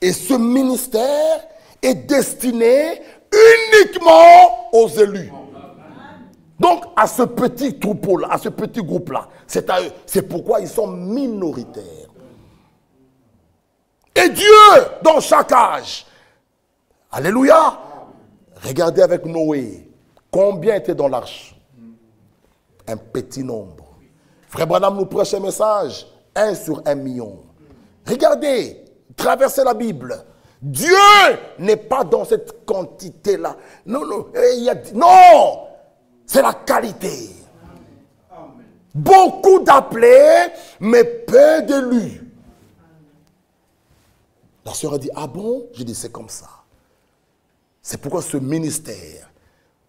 Et ce ministère est destiné uniquement aux élus. Donc, à ce petit troupeau-là, à ce petit groupe-là, c'est à eux. C'est pourquoi ils sont minoritaires. Et Dieu, dans chaque âge, alléluia, regardez avec Noé, combien étaient dans l'arche? Un petit nombre. Frère Branham nous prêche un message, 1 sur 1 million. Regardez, traversez la Bible. Dieu n'est pas dans cette quantité-là. Non, non, non, c'est la qualité. Amen. Beaucoup d'appelés, mais peu d'élus. La sœur a dit, ah bon? J'ai dit, c'est comme ça. C'est pourquoi ce ministère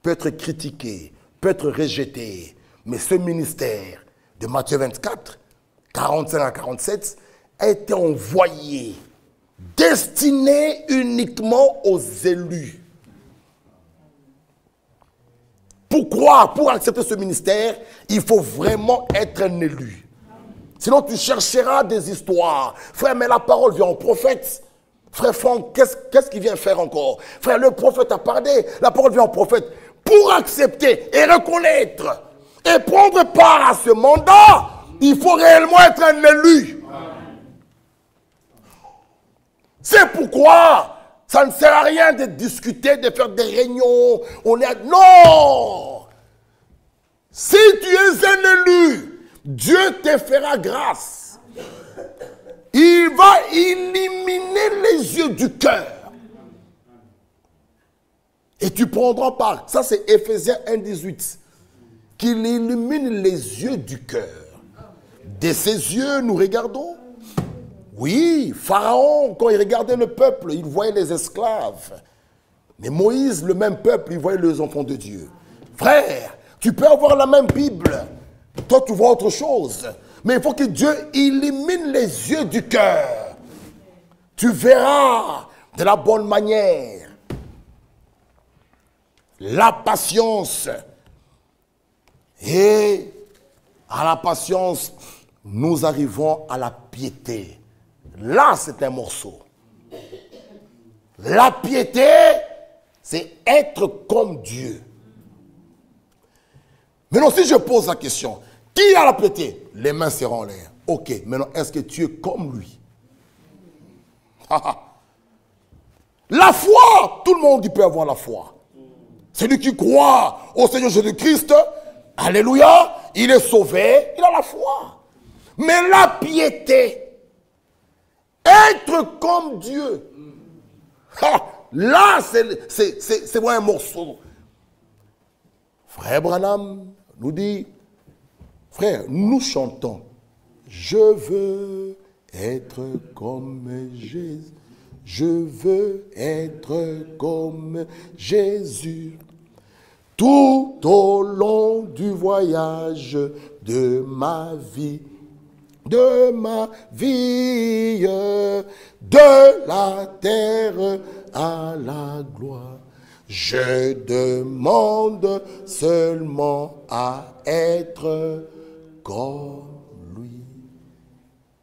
peut être critiqué, peut être rejeté, mais ce ministère de Matthieu 24, 45 à 47, a été envoyé, destiné uniquement aux élus. Pourquoi? Pour accepter ce ministère, il faut vraiment être un élu. Sinon, tu chercheras des histoires. Frère, mais la parole vient au prophète. Frère Franck, qu'est-ce qu'il vient faire encore? Frère, le prophète a parlé. La parole vient au prophète. Pour accepter et reconnaître et prendre part à ce mandat, il faut réellement être un élu. C'est pourquoi ça ne sert à rien de discuter, de faire des réunions. Non! Si tu es un élu, Dieu te fera grâce. Il va éliminer les yeux du cœur. Et tu prendras part. Ça, c'est Éphésiens 1,18. Qu'il illumine les yeux du cœur. De ses yeux, nous regardons. Oui, Pharaon, quand il regardait le peuple, il voyait les esclaves. Mais Moïse, le même peuple, il voyait les enfants de Dieu. Frère, tu peux avoir la même Bible. Toi, tu vois autre chose. Mais il faut que Dieu illumine les yeux du cœur. Tu verras de la bonne manière. La patience. Et à la patience, nous arrivons à la piété. Là, c'est un morceau. La piété, c'est être comme Dieu. Maintenant, si je pose la question, qui a la piété? Les mains seront en l'air. Ok, maintenant, est-ce que tu es comme lui? La foi, tout le monde peut avoir la foi. Celui qui croit au Seigneur Jésus-Christ, alléluia, il est sauvé, il a la foi. Mais la piété, être comme Dieu, là, c'est vraiment un morceau. Frère Branham nous dit, frère, nous chantons, je veux être comme Jésus, je veux être comme Jésus. Tout au long du voyage de ma vie, de la terre à la gloire. Je demande seulement à être comme lui.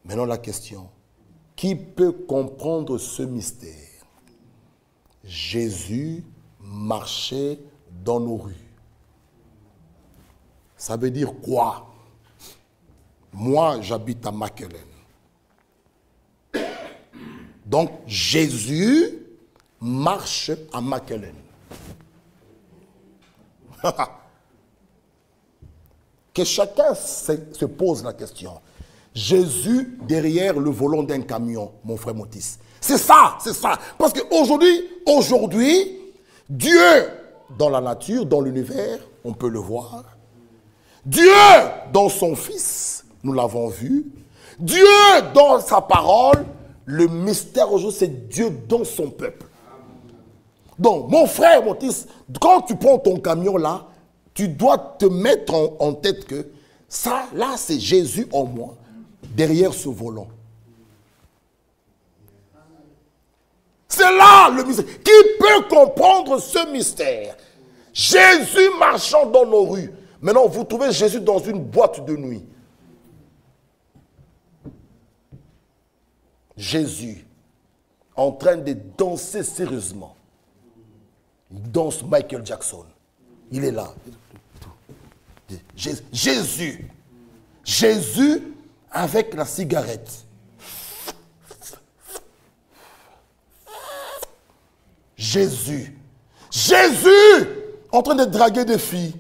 Maintenant la question, qui peut comprendre ce mystère? Jésus marchait dans nos rues. Ça veut dire quoi? Moi, j'habite à Maquelin. Donc, Jésus marche à Maquelin. Que chacun se pose la question. Jésus derrière le volant d'un camion, mon frère Motis. C'est ça, c'est ça. Parce qu'aujourd'hui, Dieu, dans la nature, dans l'univers, on peut le voir. Dieu, dans son Fils, nous l'avons vu. Dieu, dans sa parole, le mystère aujourd'hui, c'est Dieu dans son peuple. Donc, mon frère Motis, quand tu prends ton camion là, tu dois te mettre en tête que ça, là, c'est Jésus en moi, derrière ce volant. C'est là le mystère. Qui peut comprendre ce mystère? Jésus marchant dans nos rues. Maintenant, vous trouvez Jésus dans une boîte de nuit. Jésus en train de danser sérieusement. Il danse Michael Jackson. Il est là. Jésus. Jésus avec la cigarette. Jésus. Jésus en train de draguer des filles.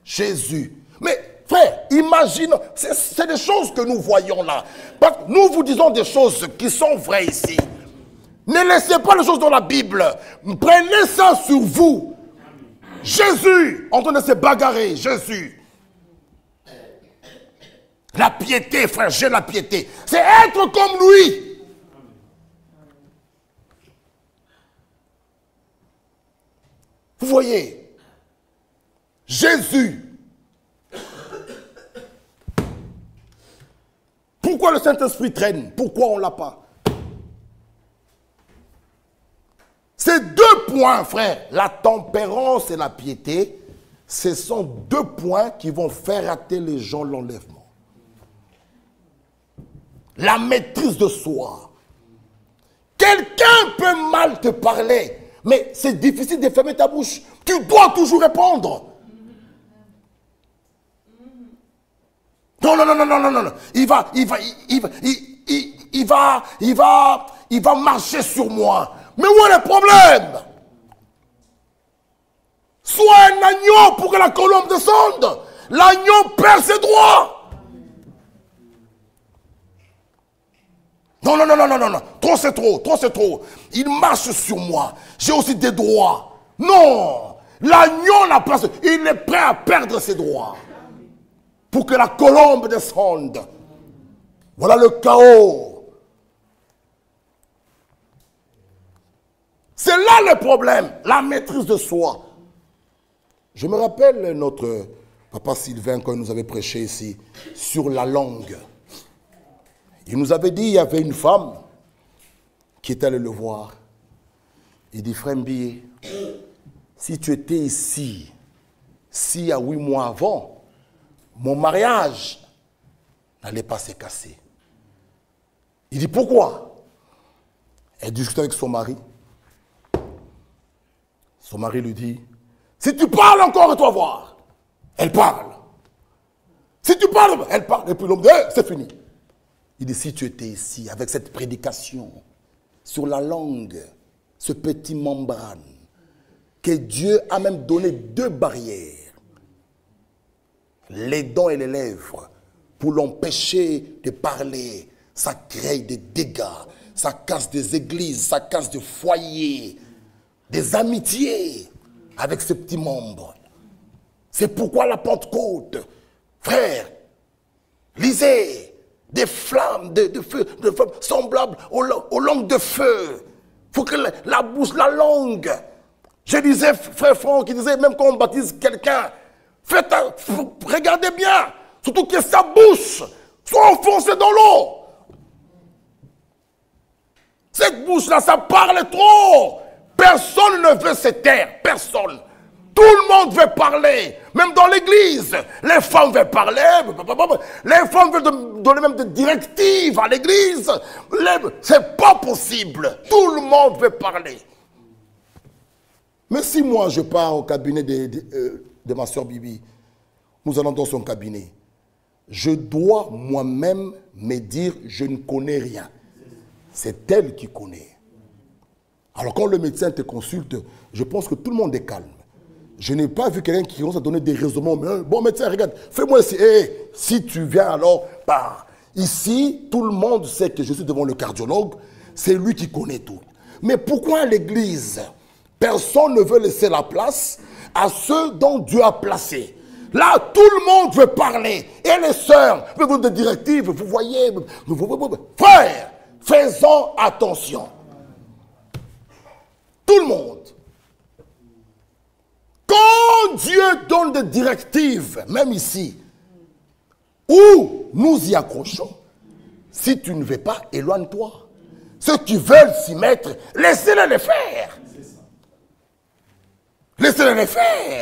Jésus. Mais frère, imagine, c'est des choses que nous voyons là. Parce que nous vous disons des choses qui sont vraies ici. Ne laissez pas les choses dans la Bible. Prenez ça sur vous. Jésus en train de se bagarrer. Jésus. La piété, frère, j'ai la piété. C'est être comme lui. Vous voyez, Jésus. Pourquoi le Saint-Esprit traîne? Pourquoi on ne l'a pas? Ces deux points, frère, la tempérance et la piété, ce sont deux points qui vont faire rater les gens l'enlèvement. La maîtrise de soi. Quelqu'un peut mal te parler, mais c'est difficile de fermer ta bouche. Tu dois toujours répondre. Non, non, non, non, non, non, non. Il va marcher sur moi. Mais où est le problème? Sois un agneau pour que la colombe descende. L'agneau perd ses droits. Non, non, non, non, non, non, non. Trop c'est trop, trop c'est trop. Il marche sur moi. J'ai aussi des droits. Non. L'agneau n'a pas... Il est prêt à perdre ses droits. Pour que la colombe descende. Voilà le chaos. C'est là le problème. La maîtrise de soi. Je me rappelle notre papa Sylvain quand il nous avait prêché ici sur la langue. Il nous avait dit, il y avait une femme qui était allée le voir. Il dit, frère Mbié, si tu étais ici, 6 à 8 mois avant, mon mariage n'allait pas se casser. Il dit, pourquoi? Elle discute avec son mari. Son mari lui dit, si tu parles encore, tu vas voir. Elle parle. Si tu parles, elle parle. Et puis l'homme dit, c'est fini. Il dit, si tu étais ici avec cette prédication sur la langue, ce petit membrane, que Dieu a même donné 2 barrières, les dents et les lèvres, pour l'empêcher de parler, ça crée des dégâts, ça casse des églises, ça casse des foyers, des amitiés avec ce petit membre. C'est pourquoi la Pentecôte, frère, lisez, des flammes de feu, de flammes semblables aux langues de feu. Il faut que la bouche, la langue. Je disais, frère Franck, qui disait, même quand on baptise quelqu'un, regardez bien, surtout que sa bouche soit enfoncée dans l'eau. Cette bouche-là, ça parle trop. Personne ne veut se taire, personne. Tout le monde veut parler, même dans l'église. Les femmes veulent parler, les femmes veulent donner même des directives à l'église. C'est pas possible. Tout le monde veut parler. Mais si moi je pars au cabinet de ma soeur Bibi, nous allons dans son cabinet, je dois moi-même me dire, je ne connais rien. C'est elle qui connaît. Alors quand le médecin te consulte, je pense que tout le monde est calme. Je n'ai pas vu quelqu'un qui commence à donner des raisonnements. Mais, bon médecin, regarde, fais-moi ici. Hey, si tu viens alors, pars. Ici, tout le monde sait que je suis devant le cardiologue. C'est lui qui connaît tout. Mais pourquoi à l'église, personne ne veut laisser la place à ceux dont Dieu a placé? Là, tout le monde veut parler. Et les sœurs veulent donner des directives. Vous voyez, frère, faisons attention. Tout le monde. Quand Dieu donne des directives, même ici, où nous y accrochons, Si tu ne veux pas, éloigne-toi. Ceux qui veulent s'y mettre, laissez-les les faire. Laissez-les les faire.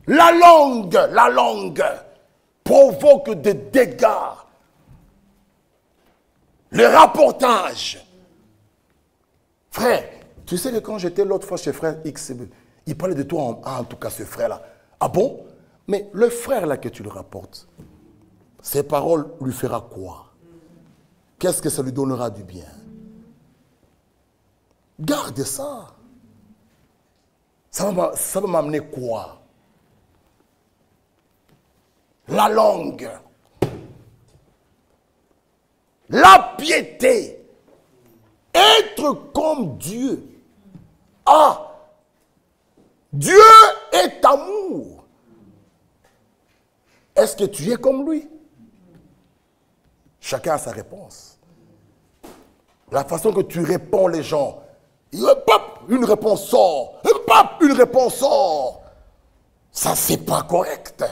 La langue provoque des dégâts. Le rapportage. Frère, tu sais que quand j'étais l'autre fois chez frère X, il parlait de toi, en tout cas ce frère-là. Ah bon? Mais le frère là que tu le rapportes, ses paroles lui fera quoi? Qu'est-ce que ça lui donnera du bien? Garde ça. Ça va m'amener quoi? La langue. La piété. Être comme Dieu. Ah! Dieu est amour. Est-ce que tu es comme lui? Chacun a sa réponse. La façon que tu réponds les gens, une réponse sort, une réponse sort. Ça, c'est pas correct.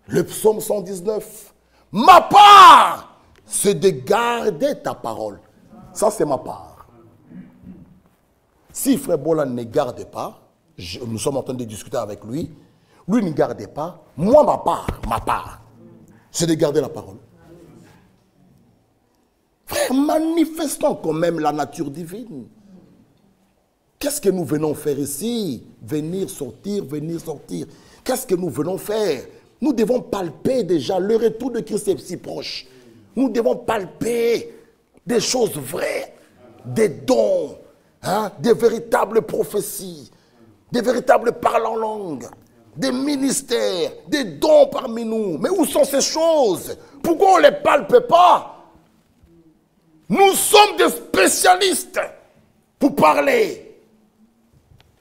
Le psaume 119. Ma part, c'est de garder ta parole. Ça, c'est ma part. Si frère Bola ne garde pas, nous sommes en train de discuter avec lui, lui ne gardait pas, moi, ma part, c'est de garder la parole. Frère, manifestons quand même la nature divine. Qu'est-ce que nous venons faire ici? Venir, sortir. Qu'est-ce que nous venons faire? Nous devons palper déjà, le retour de Christ est si proche. Nous devons palper des choses vraies, des dons, des véritables prophéties, des véritables parles en langue, des ministères, des dons parmi nous. Mais où sont ces choses? Pourquoi on ne les palpe pas? Nous sommes des spécialistes pour parler.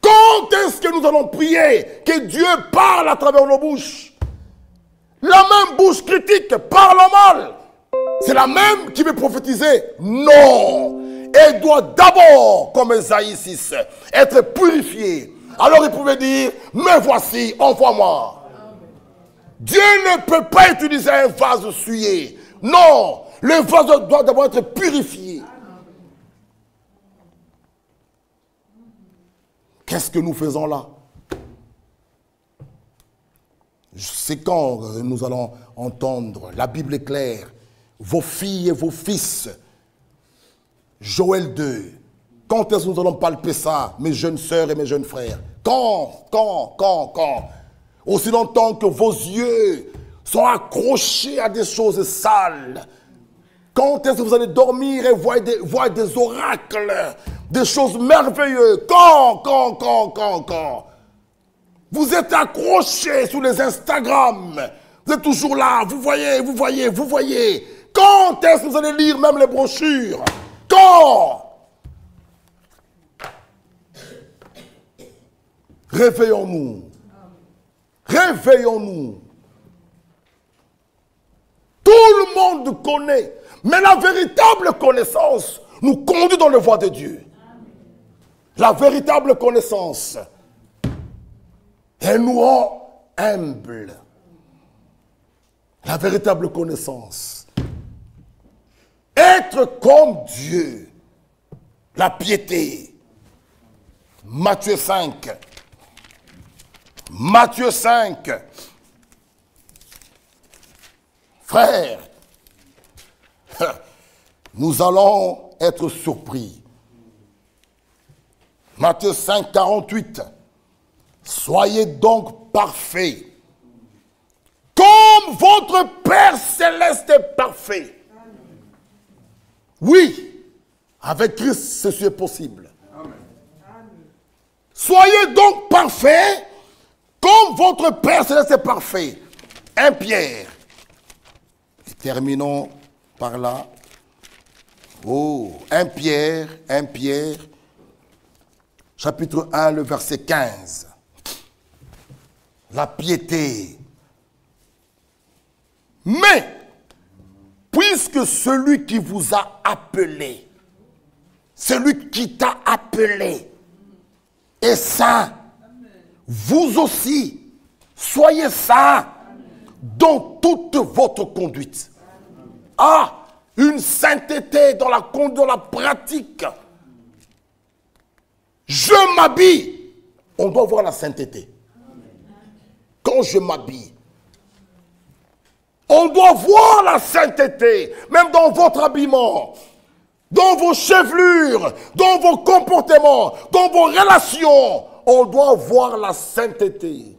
Quand est-ce que nous allons prier que Dieu parle à travers nos bouches? La même bouche critique parle mal. C'est la même qui veut prophétiser? Non. Elle doit d'abord, comme Esaïe 6, être purifiée. Alors il pouvait dire, me voici, envoie-moi. Dieu ne peut pas utiliser un vase souillé. Non, le vase doit d'abord être purifié. Qu'est-ce que nous faisons là? C'est quand nous allons entendre, la Bible est claire, vos filles et vos fils, Joël 2, quand est-ce que nous allons palper ça, mes jeunes sœurs et mes jeunes frères? Quand? Aussi longtemps que vos yeux sont accrochés à des choses sales. Quand est-ce que vous allez dormir et voir des oracles, des choses merveilleuses? Quand? Vous êtes accrochés sur les Instagram. Vous êtes toujours là, vous voyez. Quand est-ce que vous allez lire même les brochures? Quand? Réveillons-nous. Tout le monde connaît. Mais la véritable connaissance nous conduit dans le voie de Dieu. La véritable connaissance. Elle nous rend humbles. La véritable connaissance. Être comme Dieu. La piété. Matthieu 5. Frères, nous allons être surpris. Matthieu 5, 48. Soyez donc parfaits, comme votre Père Céleste est parfait. Oui, avec Christ, ceci est possible. Amen. Soyez donc parfaits, comme votre Père Céleste est parfait. 1 Pierre. Et terminons par là. 1 Pierre, chapitre 1, le verset 15. La piété. Mais, puisque celui qui vous a appelé, celui qui t'a appelé est saint, vous aussi Soyez saints dans toute votre conduite. Ah, une sainteté dans la conduite, dans la pratique. Je m'habille. On doit voir la sainteté. Quand je m'habille, on doit voir la sainteté, même dans votre habillement, dans vos chevelures, dans vos comportements, dans vos relations. On doit voir la sainteté.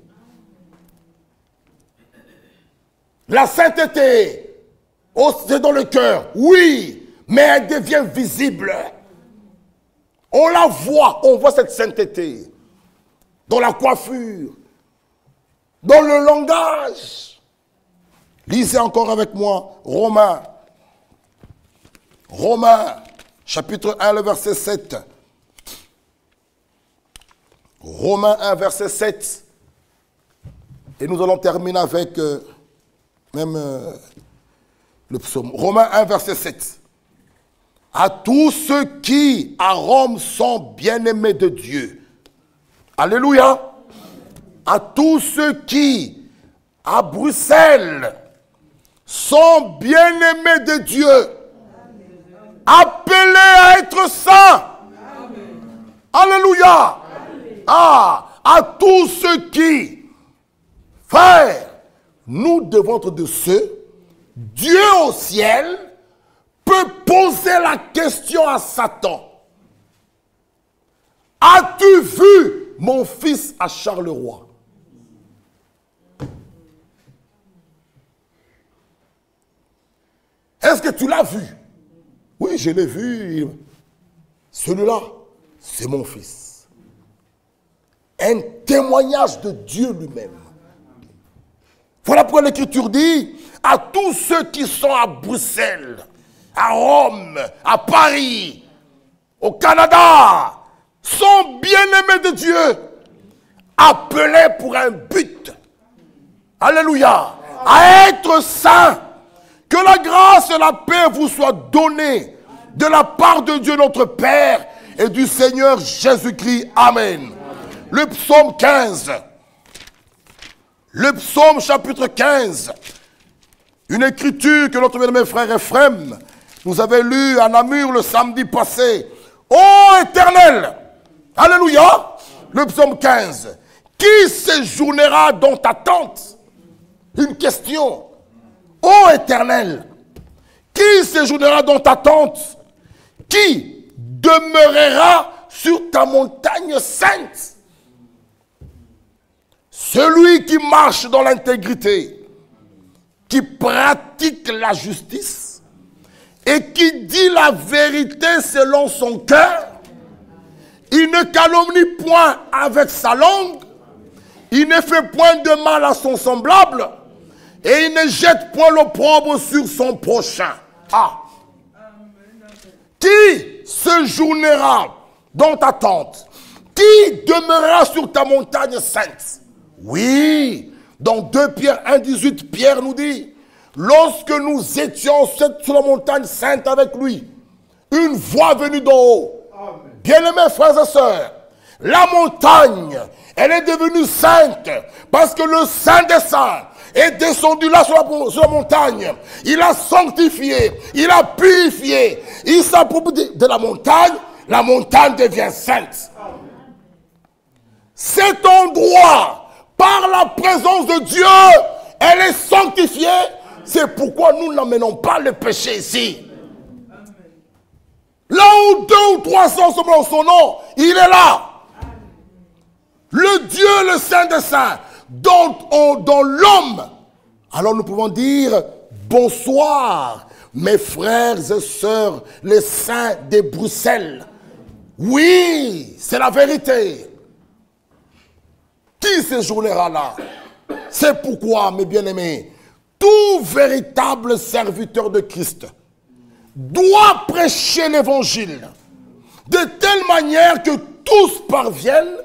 La sainteté, c'est dans le cœur, oui, mais elle devient visible. On la voit, on voit cette sainteté dans la coiffure, dans le langage. Lisez encore avec moi Romains, chapitre 1, le verset 7. Romains 1, verset 7. Et nous allons terminer avec le psaume. Romains 1, verset 7. À tous ceux qui, à Rome, sont bien-aimés de Dieu. Alléluia. À tous ceux qui, à Bruxelles, sont bien-aimés de Dieu. Appelés à être saints. Alléluia. Ah, à tous ceux qui, frères, nous devons être de ceux, Dieu au ciel peut poser la question à Satan. As-tu vu mon fils à Charleroi? Est-ce que tu l'as vu? Oui, je l'ai vu. Celui-là, c'est mon fils. Un témoignage de Dieu lui-même. Voilà pourquoi l'Écriture dit à tous ceux qui sont à Bruxelles, à Rome, à Paris, au Canada, sont bien-aimés de Dieu, appelés pour un but. Alléluia. À être saints. Que la grâce et la paix vous soient données de la part de Dieu notre Père et du Seigneur Jésus-Christ. Amen. Le psaume 15. Le psaume chapitre 15. Une écriture que notre bien-aimé frère Ephraim nous avait lue à Namur le samedi passé. Ô Éternel, alléluia, le psaume 15. Qui séjournera dans ta tente? Une question. Ô Éternel, qui séjournera dans ta tente? Qui demeurera sur ta montagne sainte? Celui qui marche dans l'intégrité, qui pratique la justice et qui dit la vérité selon son cœur. Il ne calomnie point avec sa langue, il ne fait point de mal à son semblable et il ne jette point l'opprobre sur son prochain. Ah! Qui séjournera dans ta tente? Qui demeurera sur ta montagne sainte? Oui, dans 2 Pierre 1,18, Pierre nous dit, lorsque nous étions sur la montagne sainte avec lui, une voix venue d'en haut. Bien-aimés frères et sœurs, la montagne, elle est devenue sainte parce que le Saint des Saints est descendu là sur la montagne. Il a sanctifié, il a purifié, il s'approprie de la montagne devient sainte. Cet endroit, par la présence de Dieu, elle est sanctifiée. C'est pourquoi nous n'amenons pas le péché ici. Là où 2 ou 300 sont dans son nom, il est là. Le Dieu, le Saint des Saints, dans l'homme. Alors nous pouvons dire, bonsoir, mes frères et sœurs, les saints de Bruxelles. Oui, c'est la vérité. Qui séjournera là? C'est pourquoi, mes bien-aimés, tout véritable serviteur de Christ doit prêcher l'évangile de telle manière que tous parviennent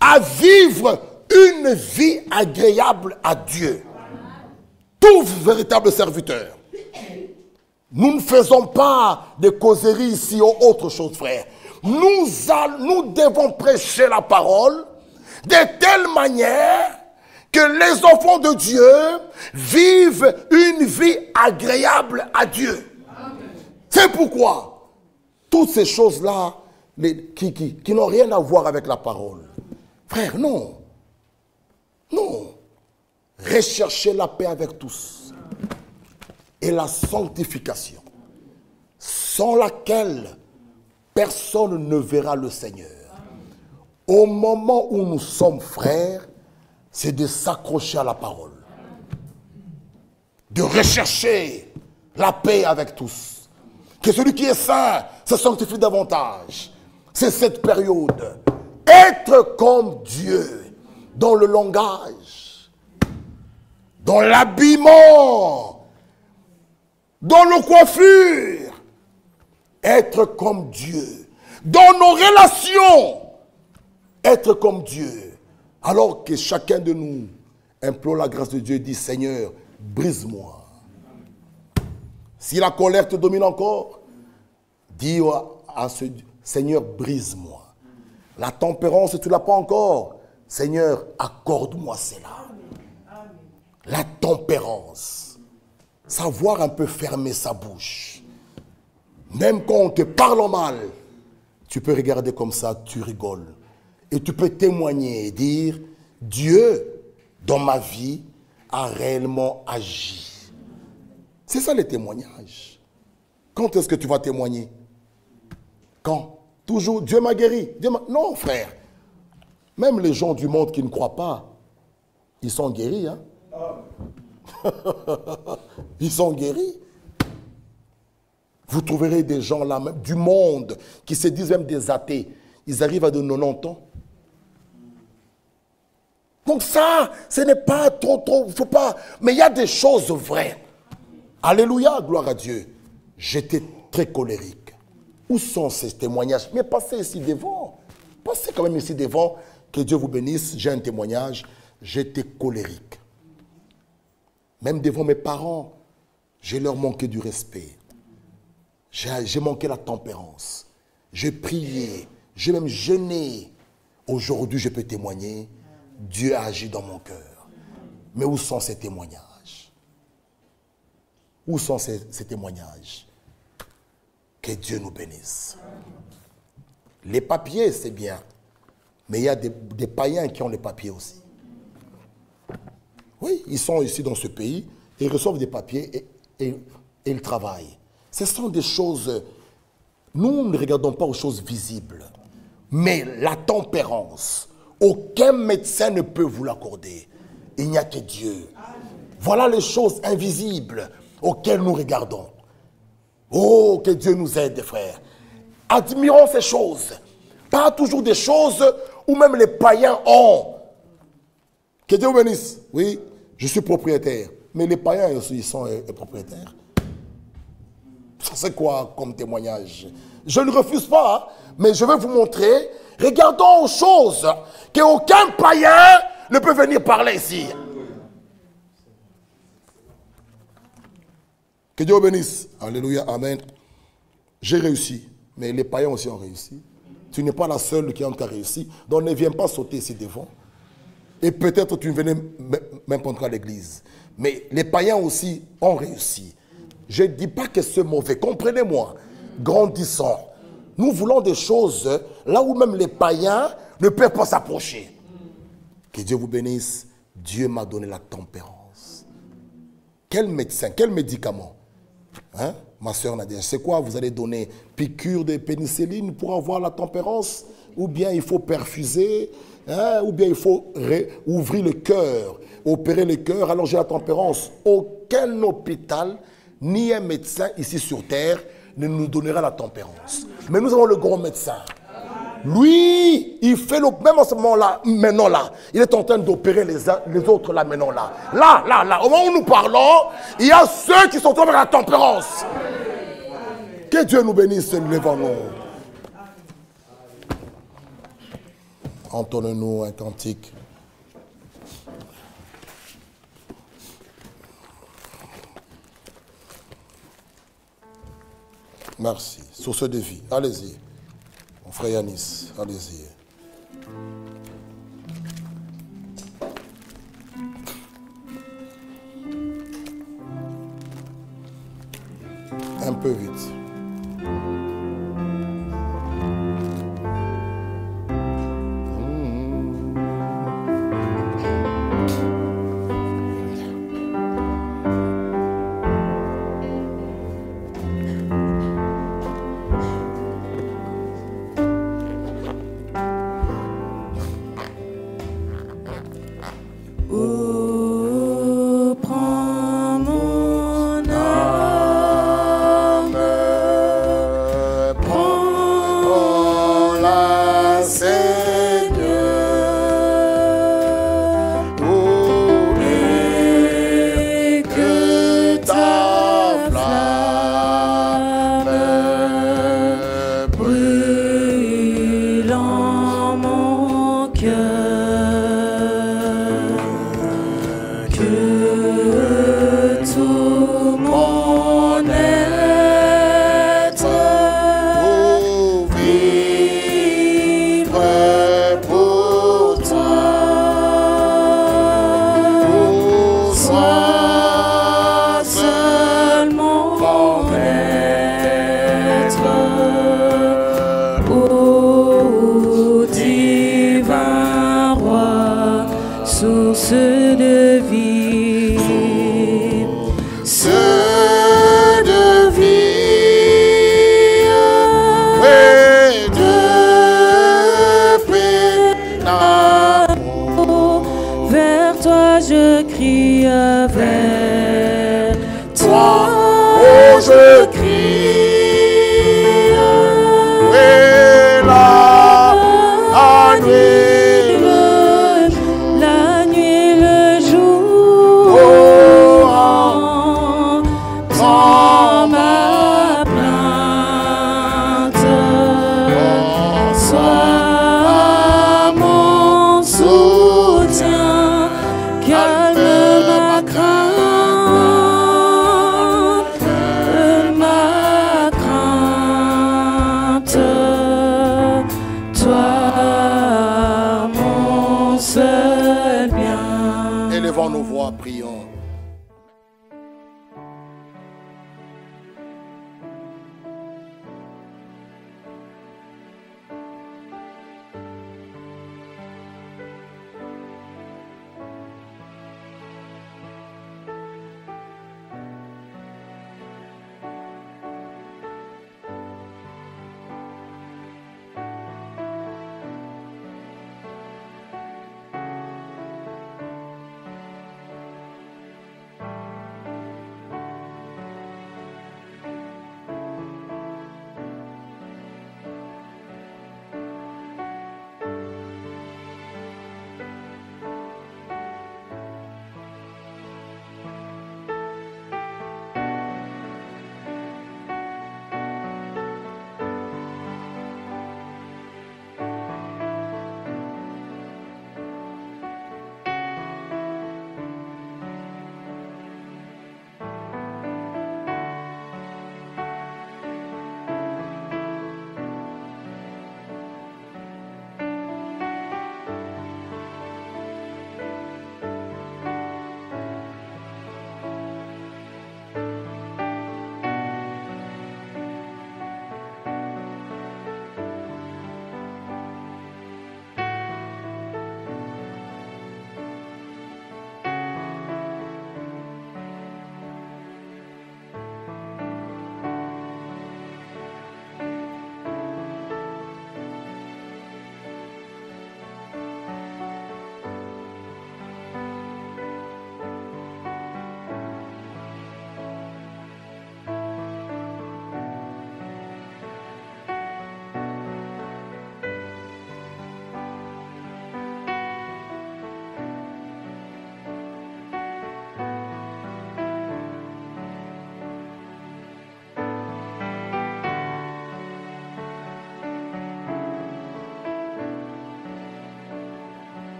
à vivre une vie agréable à Dieu. Tout véritable serviteur. Nous ne faisons pas de causeries ici ou autre chose, frère. Nous devons prêcher la parole de telle manière que les enfants de Dieu vivent une vie agréable à Dieu. C'est pourquoi toutes ces choses-là qui n'ont rien à voir avec la parole. Frère, non. Non. Recherchez la paix avec tous et la sanctification, sans laquelle personne ne verra le Seigneur. Au moment où nous sommes frères, c'est de s'accrocher à la parole, de rechercher la paix avec tous. Que celui qui est saint se sanctifie davantage. C'est cette période. Être comme Dieu dans le langage, dans l'habillement, dans nos coiffures. Être comme Dieu. Dans nos relations, être comme Dieu. Alors que chacun de nous implore la grâce de Dieu et dit, Seigneur, brise-moi. Si la colère te domine encore, dis à ce Seigneur, brise-moi. La tempérance, tu ne l'as pas encore. Seigneur, accorde-moi cela. La tempérance. Savoir un peu fermer sa bouche. Même quand on te parle mal, tu peux regarder comme ça, tu rigoles. Et tu peux témoigner et dire, Dieu, dans ma vie, a réellement agi. C'est ça les témoignages. Quand est-ce que tu vas témoigner? Quand? Toujours, Dieu m'a guéri. Non, frère. Même les gens du monde qui ne croient pas, ils sont guéris. Hein? Ils sont guéris. Vous trouverez des gens là, même du monde, qui se disent même des athées. Ils arrivent à de 90 ans. Donc ça, ce n'est pas trop, faut pas. Mais il y a des choses vraies. Alléluia, gloire à Dieu. J'étais très colérique. Où sont ces témoignages? Mais passez ici devant. Passez quand même ici devant. Que Dieu vous bénisse. J'ai un témoignage. J'étais colérique. Même devant mes parents, je leur manquais du respect. J'ai manqué la tempérance. J'ai prié. J'ai même jeûné. Aujourd'hui, je peux témoigner. Dieu a agi dans mon cœur. Mais où sont ces témoignages? Où sont ces témoignages? Que Dieu nous bénisse. Les papiers, c'est bien. Mais il y a des païens qui ont les papiers aussi. Oui, ils sont ici dans ce pays, et ils reçoivent des papiers et ils travaillent. Ce sont des choses... Nous ne regardons pas aux choses visibles. Mais la tempérance... Aucun médecin ne peut vous l'accorder. Il n'y a que Dieu. Voilà les choses invisibles auxquelles nous regardons. Oh, que Dieu nous aide, frères. Admirons ces choses. Pas toujours des choses où même les païens ont. Que Dieu vous bénisse. Oui, je suis propriétaire. Mais les païens aussi, ils sont propriétaires. Ça, c'est quoi comme témoignage? Je ne refuse pas, hein, mais je vais vous montrer. Regardons aux choses qu'aucun païen ne peut venir parler ici. Que Dieu vous bénisse. Alléluia, amen. J'ai réussi, mais les païens aussi ont réussi. Tu n'es pas la seule qui a encore réussi. Donc ne viens pas sauter ici devant. Et peut-être tu venais même pas à l'église. Mais les païens aussi ont réussi. Je ne dis pas que c'est mauvais. Comprenez-moi. Grandissons. Nous voulons des choses là où même les païens ne peuvent pas s'approcher. Que Dieu vous bénisse. Dieu m'a donné la tempérance. Quel médecin, quel médicament? Hein? Ma soeur Nadia, c'est quoi? Vous allez donner piqûre de pénicilline pour avoir la tempérance? Ou bien il faut perfuser? Hein? Ou bien il faut ouvrir le cœur, opérer le cœur, alors j'ai la tempérance? Aucun hôpital, ni un médecin ici sur terre ne nous donnera la tempérance. Mais nous avons le grand médecin. Lui, il fait le même en ce moment-là, maintenant là. Il est en train d'opérer les autres là, maintenant là. Là. Au moment où nous parlons, il y a ceux qui sont avec la tempérance. Que Dieu nous bénisse, levons-nous. Entonnons-nous un cantique. Merci. Sur ce défi, allez-y. Mon frère Yanis, allez-y. Un peu vite. Oh, prends mon âme, prends-la, Seigneur, et que ta flamme brûle en mon cœur. Que tout mon être vive pour toi, sois seulement mon être, ô divin roi, source de vie. Je crie vers toi, oh je crie, et la nuit, le jour, oh, entends ma plainte, sois mon soutien. Calme ma crainte, toi mon seul bien. Élevons nos voix, prions.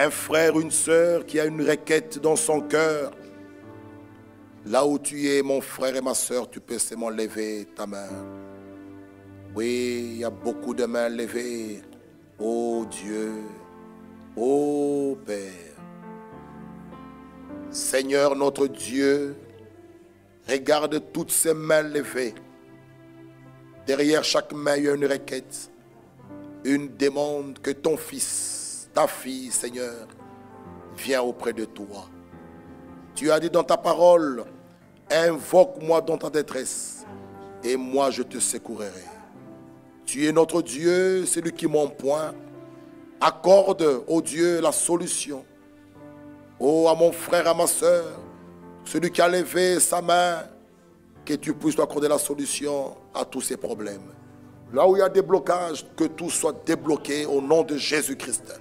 un frère, une sœur qui a une requête dans son cœur, là où tu es, mon frère et ma sœur, tu peux seulement lever ta main. Oui, il y a beaucoup de mains levées. Oh Dieu, oh Père. Seigneur notre Dieu, regarde toutes ces mains levées. Derrière chaque main, il y a une requête, une demande que ton fils, ta fille, Seigneur, vient auprès de toi. Tu as dit dans ta parole, invoque-moi dans ta détresse et moi je te secourerai. Tu es notre Dieu, celui qui m'empoint. Accorde, ô Dieu, la solution. Oh, à mon frère, à ma soeur, celui qui a levé sa main, que tu puisses lui accorder la solution à tous ces problèmes. Là où il y a des blocages, que tout soit débloqué au nom de Jésus-Christ.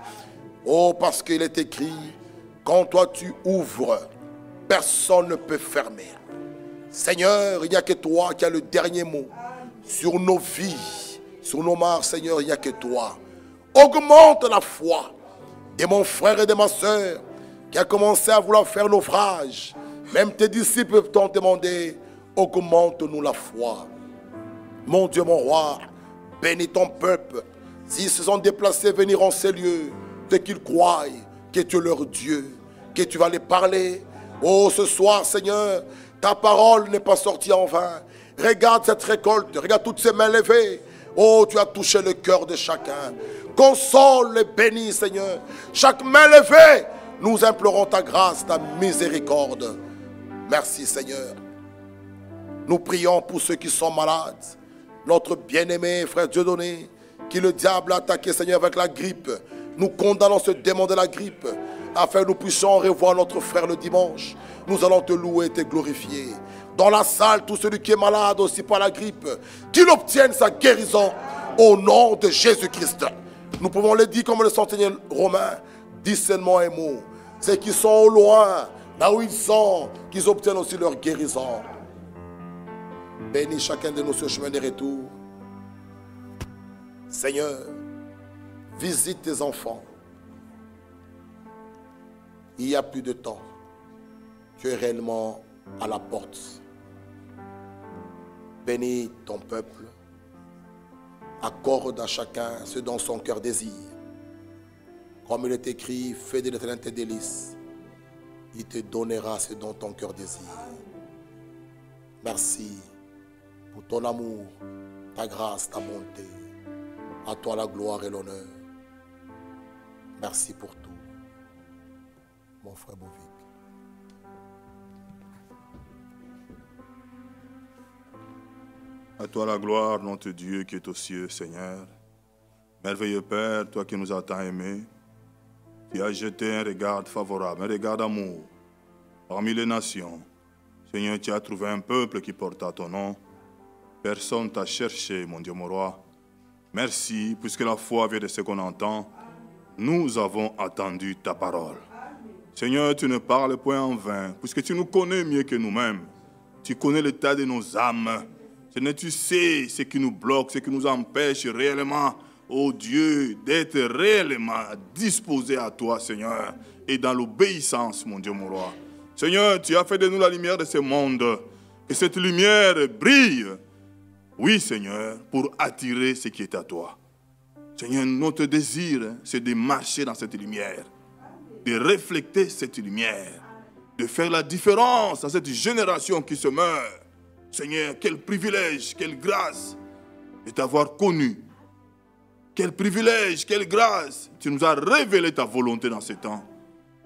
Oh, parce qu'il est écrit, quand toi tu ouvres, personne ne peut fermer. Seigneur, il n'y a que toi qui as le dernier mot sur nos vies, sur nos morts, Seigneur, il n'y a que toi. Augmente la foi de mon frère et de ma soeur qui a commencé à vouloir faire naufrage. Même tes disciples t'ont demandé, augmente-nous la foi. Mon Dieu, mon roi, bénis ton peuple. S'ils se sont déplacés venir en ces lieux, de qu'ils croient que tu es leur Dieu, que tu vas les parler. Oh, ce soir, Seigneur, ta parole n'est pas sortie en vain. Regarde cette récolte, regarde toutes ces mains levées. Oh, tu as touché le cœur de chacun. Console et bénis, Seigneur. Chaque main levée, nous implorons ta grâce, ta miséricorde. Merci, Seigneur. Nous prions pour ceux qui sont malades. Notre bien-aimé frère Dieudonné, qui le diable a attaqué, Seigneur, avec la grippe. Nous condamnons ce démon de la grippe, afin que nous puissions revoir notre frère le dimanche. Nous allons te louer et te glorifier. Dans la salle, tout celui qui est malade aussi par la grippe, qu'il obtienne sa guérison au nom de Jésus-Christ. Nous pouvons le dire comme le centenier romain, dis seulement un mot. Ceux qui sont au loin, là où ils sont, qu'ils obtiennent aussi leur guérison. Bénis chacun de nous sur le chemin de retour. Seigneur, visite tes enfants. Il n'y a plus de temps. Tu es réellement à la porte. Bénis ton peuple. Accorde à chacun ce dont son cœur désire. Comme il est écrit, fais de l'Éternel tes délices. Il te donnera ce dont ton cœur désire. Merci pour ton amour, ta grâce, ta bonté. À toi la gloire et l'honneur. Merci pour tout. Mon frère Bovic. À toi la gloire, notre Dieu qui est aux cieux, Seigneur. Merveilleux Père, toi qui nous as tant aimés, tu as jeté un regard favorable, un regard d'amour parmi les nations. Seigneur, tu as trouvé un peuple qui porta ton nom. Personne t'a cherché, mon Dieu, mon roi. Merci, puisque la foi vient de ce qu'on entend. Nous avons attendu ta parole. Seigneur, tu ne parles point en vain, puisque tu nous connais mieux que nous-mêmes. Tu connais l'état de nos âmes. Seigneur, tu sais ce qui nous bloque, ce qui nous empêche réellement, oh Dieu, d'être réellement disposés à toi, Seigneur, et dans l'obéissance, mon Dieu, mon roi. Seigneur, tu as fait de nous la lumière de ce monde, que cette lumière brille, oui, Seigneur, pour attirer ce qui est à toi. Seigneur, notre désir, c'est de marcher dans cette lumière, de refléter cette lumière, de faire la différence dans cette génération qui se meurt. Seigneur, quel privilège, quelle grâce de t'avoir connu. Quel privilège, quelle grâce. Tu nous as révélé ta volonté dans ce temps.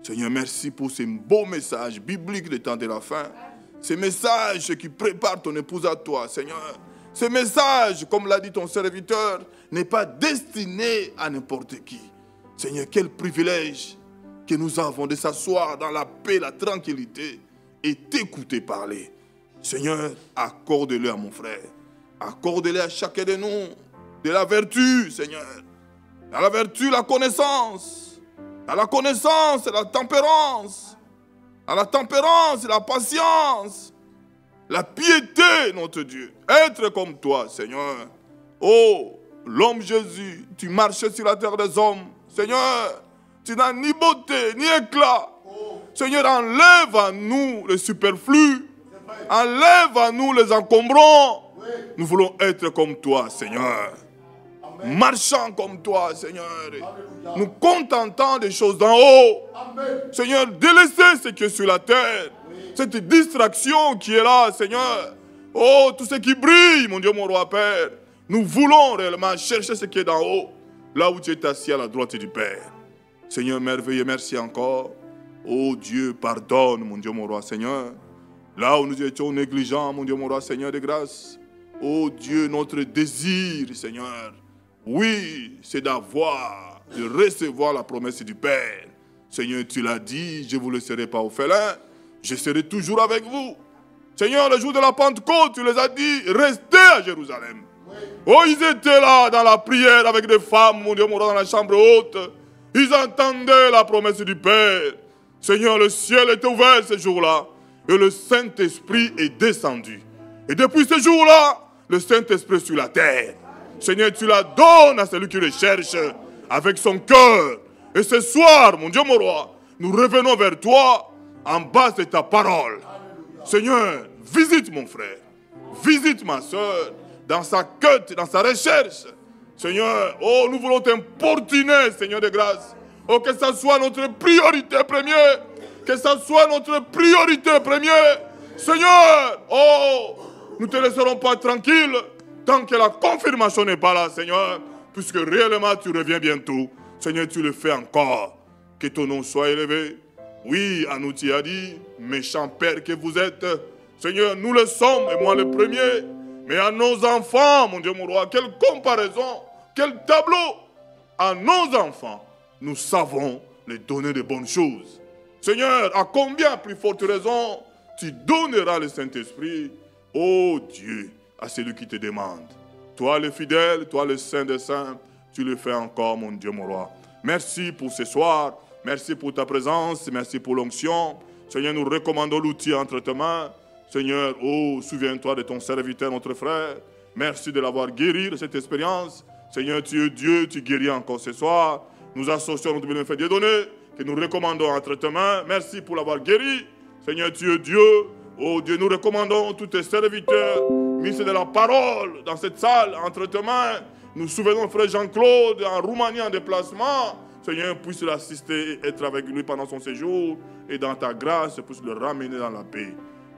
Seigneur, merci pour ces beaux messages bibliques des temps de la fin. Ces messages qui préparent ton épouse à toi, Seigneur. Ce message, comme l'a dit ton serviteur, n'est pas destiné à n'importe qui. Seigneur, quel privilège que nous avons de s'asseoir dans la paix, la tranquillité et t'écouter parler. Seigneur, accorde-le à mon frère. Accorde-le à chacun de nous de la vertu, Seigneur. Dans la vertu, la connaissance. Dans la connaissance, la tempérance. Dans la tempérance, la patience. La piété, notre Dieu. Être comme toi, Seigneur. Oh, l'homme Jésus, tu marchais sur la terre des hommes. Seigneur, Tu n'as ni beauté, ni éclat. Seigneur, enlève à nous le superflu. Enlève à nous les encombrants. Nous voulons être comme toi, Seigneur. Marchant comme toi, Seigneur. Nous contentant des choses d'en haut. Seigneur, délaisser ce qui est sur la terre. Cette distraction qui est là, Seigneur. Oh, tout ce qui brille, mon Dieu, mon roi Père. Nous voulons réellement chercher ce qui est d'en haut. Là où tu es assis à la droite du Père. Seigneur, merveilleux, merci encore. Oh Dieu, pardonne, mon Dieu, mon roi, Seigneur. Là où nous étions négligents, mon Dieu, mon roi, Seigneur de grâce. Oh Dieu, notre désir, Seigneur. Oui, c'est d'avoir, de recevoir la promesse du Père. Seigneur, tu l'as dit, je ne vous laisserai pas orphelins. Je serai toujours avec vous. Seigneur, le jour de la Pentecôte, tu les as dit, restez à Jérusalem. Oui. Oh, ils étaient là dans la prière avec des femmes, mon Dieu, mon roi, dans la chambre haute. Ils entendaient la promesse du Père. Seigneur, le ciel était ouvert ce jour-là. Et le Saint-Esprit est descendu. Et depuis ce jour-là, le Saint-Esprit est sur la terre. Seigneur, tu la donnes à celui qui le cherche avec son cœur. Et ce soir, mon Dieu, mon roi, nous revenons vers toi en base de ta parole. Seigneur, visite mon frère. Visite ma soeur dans sa quête, dans sa recherche. Seigneur, oh, nous voulons t'importuner, Seigneur de grâce. Oh, que ça soit notre priorité première. Que ça soit notre priorité première. Seigneur, oh, nous ne te laisserons pas tranquille tant que la confirmation n'est pas là, Seigneur. Puisque réellement tu reviens bientôt. Seigneur, tu le fais encore. Que ton nom soit élevé. Oui, à nous tu as dit, méchant Père que vous êtes. Seigneur, nous le sommes, et moi le premier. Mais à nos enfants, mon Dieu, mon roi, quelle comparaison, quel tableau. À nos enfants, nous savons les donner de bonnes choses. Seigneur, à combien plus forte raison tu donneras le Saint-Esprit, ô Dieu, à celui qui te demande. Toi le fidèle, toi le saint des saints, tu le fais encore, mon Dieu, mon roi. Merci pour ce soir, merci pour ta présence, merci pour l'onction. Seigneur, nous recommandons l'outil entre tes mains. Seigneur, oh, souviens-toi de ton serviteur, notre frère. Merci de l'avoir guéri de cette expérience. Seigneur, tu es Dieu, tu guéris encore ce soir. Nous associons notre bénéfice Dieu donné, que nous recommandons entre tes mains. Merci pour l'avoir guéri. Seigneur, tu es Dieu. Oh Dieu, nous recommandons tous tes serviteurs, ministres de la parole, dans cette salle, entre tes mains. Nous souvenons frère Jean-Claude en Roumanie en déplacement. Seigneur, puisse l'assister et être avec lui pendant son séjour. Et dans ta grâce, puisse le ramener dans la paix.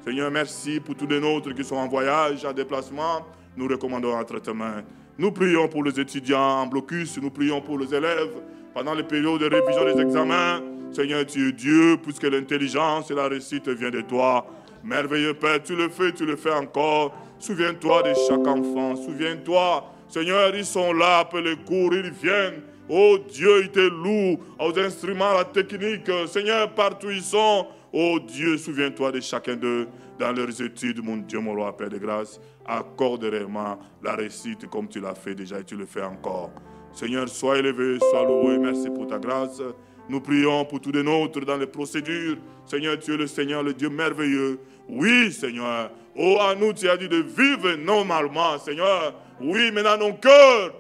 Seigneur, merci pour tous les nôtres qui sont en voyage, en déplacement. Nous recommandons entre tes mains. Nous prions pour les étudiants en blocus. Nous prions pour les élèves pendant les périodes de révision des examens. Seigneur, tu es Dieu, puisque l'intelligence et la réussite viennent de toi. Merveilleux Père, tu le fais encore. Souviens-toi de chaque enfant. Souviens-toi, Seigneur, ils sont là, après les cours, ils viennent. Oh Dieu, ils te louent aux instruments, à la technique. Seigneur, partout ils sont. Oh Dieu, souviens-toi de chacun d'eux dans leurs études, mon Dieu, mon roi, Père de grâce. Accorde réellement la réussite comme tu l'as fait déjà et tu le fais encore. Seigneur, sois élevé, sois loué. Merci pour ta grâce. Nous prions pour tous les nôtres dans les procédures. Seigneur, tu es le Seigneur, le Dieu merveilleux. Oui, Seigneur. Oh, à nous, tu as dit de vivre normalement, Seigneur. Oui, mais dans nos cœurs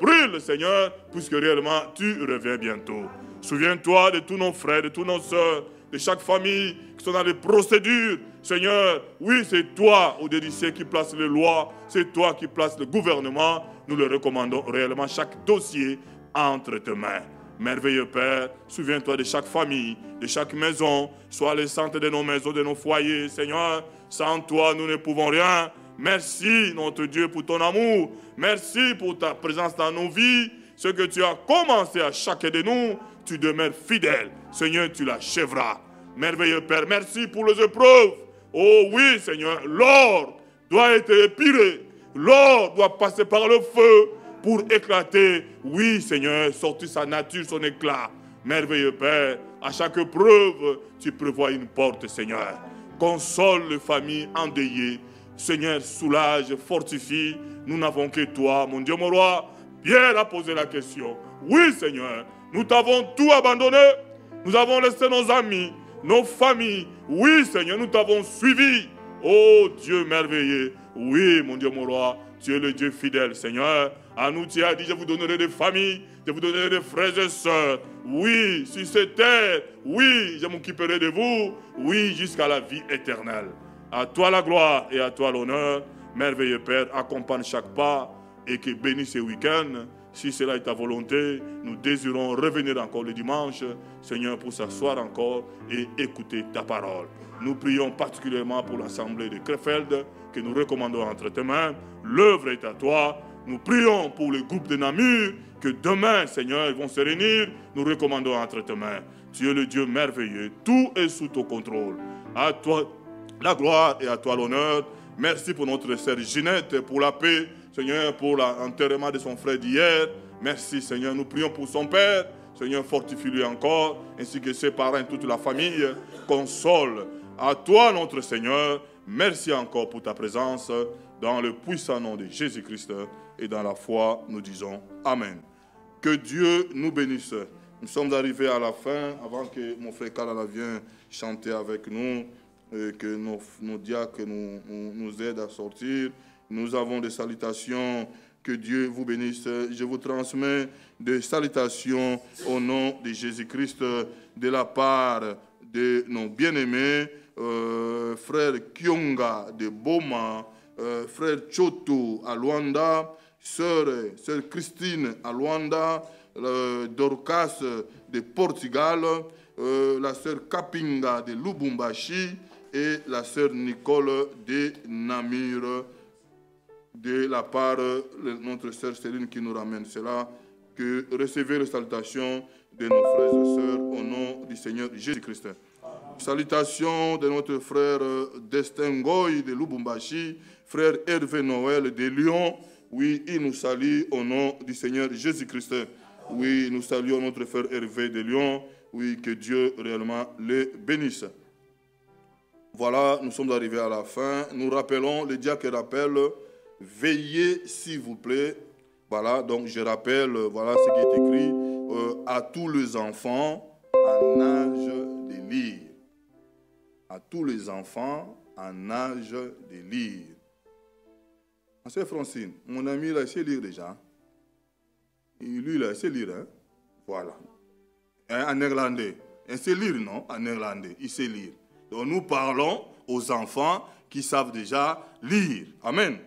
brûlent, Seigneur, puisque réellement, tu reviens bientôt. Souviens-toi de tous nos frères, de tous nos sœurs, de chaque famille qui sont dans les procédures. Seigneur, oui, c'est toi, au dédicé, qui place les lois. C'est toi qui place le gouvernement. Nous le recommandons réellement, chaque dossier entre tes mains. Merveilleux Père, souviens-toi de chaque famille, de chaque maison. Sois le centre de nos maisons, de nos foyers. Seigneur, sans toi, nous ne pouvons rien. Merci, notre Dieu, pour ton amour. Merci pour ta présence dans nos vies. Ce que tu as commencé à chacun de nous, tu demeures fidèle. Seigneur, tu l'achèveras. Merveilleux Père, merci pour les épreuves. Oh oui, Seigneur, l'or doit être épuré. L'or doit passer par le feu pour éclater. Oui, Seigneur, sortir sa nature, son éclat. Merveilleux Père, à chaque épreuve, tu prévois une porte, Seigneur. Console les familles endeuillées. Seigneur, soulage, fortifie. Nous n'avons que toi, mon Dieu, mon roi. Pierre a posé la question. Oui, Seigneur, nous t'avons tout abandonné. Nous avons laissé nos amis, nos familles. Oui, Seigneur, nous t'avons suivi. Oh Dieu merveilleux. Oui, mon Dieu, mon roi. Tu es le Dieu fidèle, Seigneur. À nous, tu as dit, je vous donnerai des familles, je vous donnerai des frères et sœurs. Oui, sur cette terre, oui, je m'occuperai de vous. Oui, jusqu'à la vie éternelle. À toi la gloire et à toi l'honneur. Merveilleux Père, accompagne chaque pas et que bénisse ce week-end. Si cela est ta volonté, nous désirons revenir encore le dimanche, Seigneur, pour s'asseoir encore et écouter ta parole. Nous prions particulièrement pour l'assemblée de Krefeld, que nous recommandons entre tes mains. L'œuvre est à toi. Nous prions pour le groupe de Namur, que demain, Seigneur, ils vont se réunir. Nous recommandons entre tes mains. Tu es le Dieu merveilleux. Tout est sous ton contrôle. À toi la gloire et à toi l'honneur. Merci pour notre sœur Ginette, pour la paix. Seigneur, pour l'enterrement de son frère d'hier. Merci, Seigneur. Nous prions pour son père. Seigneur, fortifie-lui encore, ainsi que ses parents et toute la famille. Console. À toi, notre Seigneur. Merci encore pour ta présence. Dans le puissant nom de Jésus-Christ et dans la foi, nous disons Amen. Que Dieu nous bénisse. Nous sommes arrivés à la fin, avant que mon frère Kalala vienne chanter avec nous, et que nos diacres nous aident à sortir. Nous avons des salutations. Que Dieu vous bénisse. Je vous transmets des salutations au nom de Jésus-Christ de la part de nos bien-aimés, frère Kyonga de Boma, frère Choto à Luanda, sœur Christine à Luanda, Dorcas de Portugal, la sœur Kapinga de Lubumbashi et la sœur Nicole de Namur, de la part de notre sœur Céline qui nous ramène cela, que recevez les salutations de nos frères et sœurs au nom du Seigneur Jésus-Christ. Salutations de notre frère Destin Goy de Lubumbashi, frère Hervé Noël de Lyon. Oui, il nous salue au nom du Seigneur Jésus-Christ. Oui, nous saluons notre frère Hervé de Lyon. Oui, que Dieu réellement les bénisse. Voilà, nous sommes arrivés à la fin. Nous rappelons, le diacre rappelle, veillez s'il vous plaît. Voilà, donc je rappelle, voilà ce qui est écrit, à tous les enfants en âge de lire. À tous les enfants en âge de lire. Monsieur Francine, mon ami, il sait lire déjà. Lui, il sait lire. Hein? Voilà. En néerlandais. Il sait lire, non? En néerlandais. Il sait lire. Donc nous parlons aux enfants qui savent déjà lire. Amen.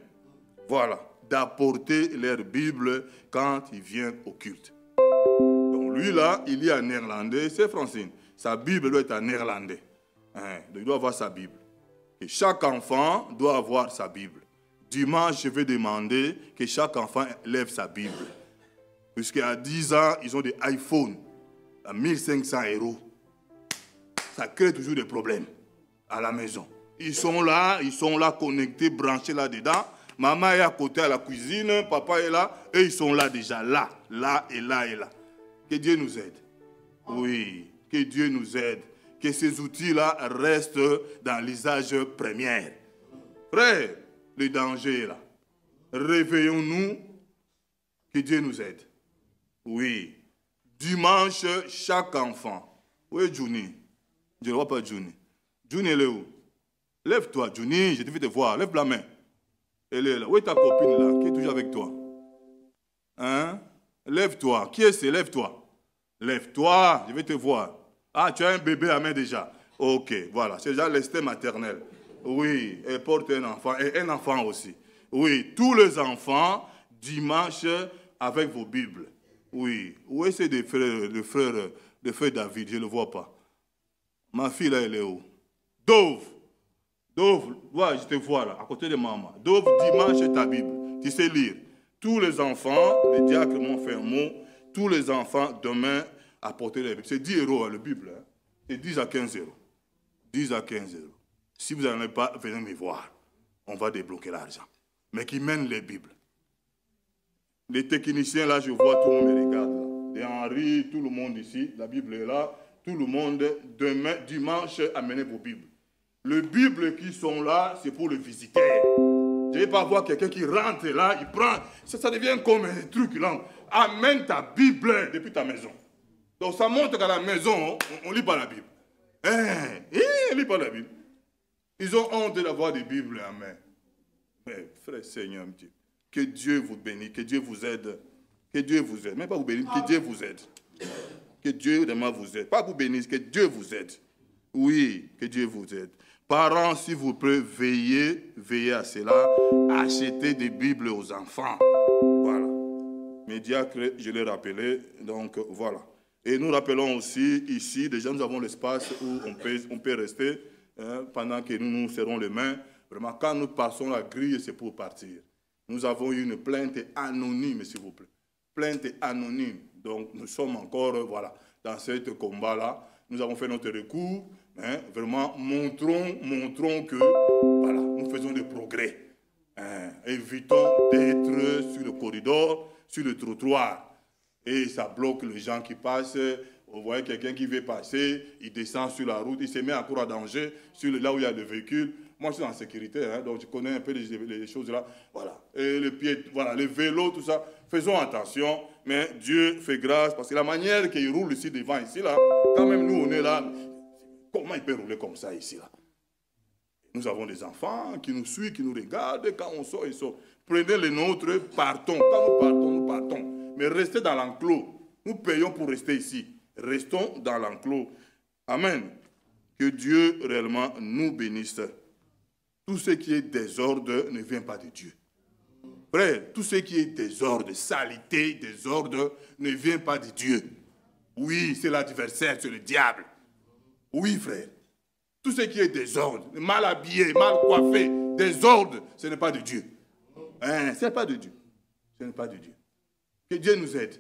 Voilà. D'apporter leur Bible quand ils viennent au culte. Donc lui, là, il lit en néerlandais. C'est Francine. Sa Bible doit être en néerlandais. Hein? Donc il doit avoir sa Bible. Et chaque enfant doit avoir sa Bible. Dimanche, je vais demander que chaque enfant lève sa Bible. Puisqu'à 10 ans, ils ont des iPhones à 1500 €. Ça crée toujours des problèmes à la maison. Ils sont là connectés, branchés là-dedans. Maman est à côté à la cuisine, papa est là, et ils sont là déjà, là et là et là. Que Dieu nous aide. Oui, que Dieu nous aide. Que ces outils-là restent dans l'usage premier. Frère, le danger est là. Réveillons-nous, que Dieu nous aide. Oui. Dimanche, chaque enfant. Où est Johnny? Je ne vois pas Johnny. Johnny, elle est où? Lève-toi, Johnny, je devais te voir. Lève la main. Elle est là. Où est ta copine là, qui est toujours avec toi? Hein? Lève-toi. Qui est-ce? Lève-toi. Lève-toi, je vais te voir. Ah, tu as un bébé à main déjà. Ok, voilà. C'est déjà l'esté maternel. Oui, elle porte un enfant. Et un enfant aussi. Oui, tous les enfants, dimanche, avec vos Bibles. Oui. Où est-ce le frère David? Je ne le vois pas. Ma fille là, elle est où? Dove, ouais, je te vois là, à côté de maman. Dove, dimanche, ta Bible. Tu sais lire. Tous les enfants, les diacres m'ont fait un mot, tous les enfants, demain, apporter la Bible. C'est 10 € la Bible. Hein? C'est 10 à 15 €. 10 à 15 €. Si vous n'en avez pas, venez me voir. On va débloquer l'argent. Mais qui mènent les Bibles. Les techniciens, là, je vois, tout le monde me regarde. Là. Et Henri, tout le monde ici, la Bible est là. Tout le monde, demain, dimanche, amenez vos Bibles. Les Bibles qui sont là, c'est pour le visitaire. Je ne vais pas voir quelqu'un qui rentre là, il prend. Ça devient comme un truc là. Amène ta Bible depuis ta maison. Donc ça montre qu'à la maison, on ne lit pas la Bible. On ne lit pas la Bible. Ils ont honte d'avoir des Bibles en main. Mais frère Seigneur, Que Dieu vous bénisse, que Dieu vous aide. Que Dieu vous aide. Même pas vous bénisse, que Dieu vous aide. Que Dieu vraiment vous aide. Pas vous bénisse, que Dieu vous aide. Oui, que Dieu vous aide. Parents, s'il vous plaît, veillez à cela. Achetez des Bibles aux enfants. Voilà. Mes diacres, je l'ai rappelé. Donc, voilà. Et nous rappelons aussi, ici, déjà, nous avons l'espace où on peut rester pendant que nous serrons les mains. Vraiment, quand nous passons la grille, c'est pour partir. Nous avons eu une plainte anonyme, s'il vous plaît. Plainte anonyme. Donc, nous sommes encore, voilà, dans ce combat-là. Nous avons fait notre recours. Vraiment, montrons que, voilà, nous faisons des progrès. Évitons d'être sur le corridor, sur le trottoir. Et ça bloque les gens qui passent. Vous voyez quelqu'un qui veut passer, il descend sur la route, il se met encore à danger là où il y a le véhicule. Moi, je suis en sécurité, donc je connais un peu les choses là. Voilà. Et les pieds, voilà, les vélos, tout ça. Faisons attention, mais Dieu fait grâce, parce que la manière qu'il roule ici devant, ici, là, quand même nous, on est là, comment il peut rouler comme ça, ici, là? Nous avons des enfants qui nous suivent, qui nous regardent, quand on sort, ils sortent. Prenez les nôtres, partons. Quand nous partons. Mais restez dans l'enclos. Nous payons pour rester ici. Restons dans l'enclos. Amen. Que Dieu réellement nous bénisse. Tout ce qui est désordre ne vient pas de Dieu. Frère, tout ce qui est désordre, saleté, désordre, ne vient pas de Dieu. Oui, c'est l'adversaire, c'est le diable. Oui, frère. Tout ce qui est désordre, mal habillé, mal coiffé, désordre, ce n'est pas de Dieu. Ce n'est pas de Dieu. Ce n'est pas de Dieu. Que Dieu nous aide.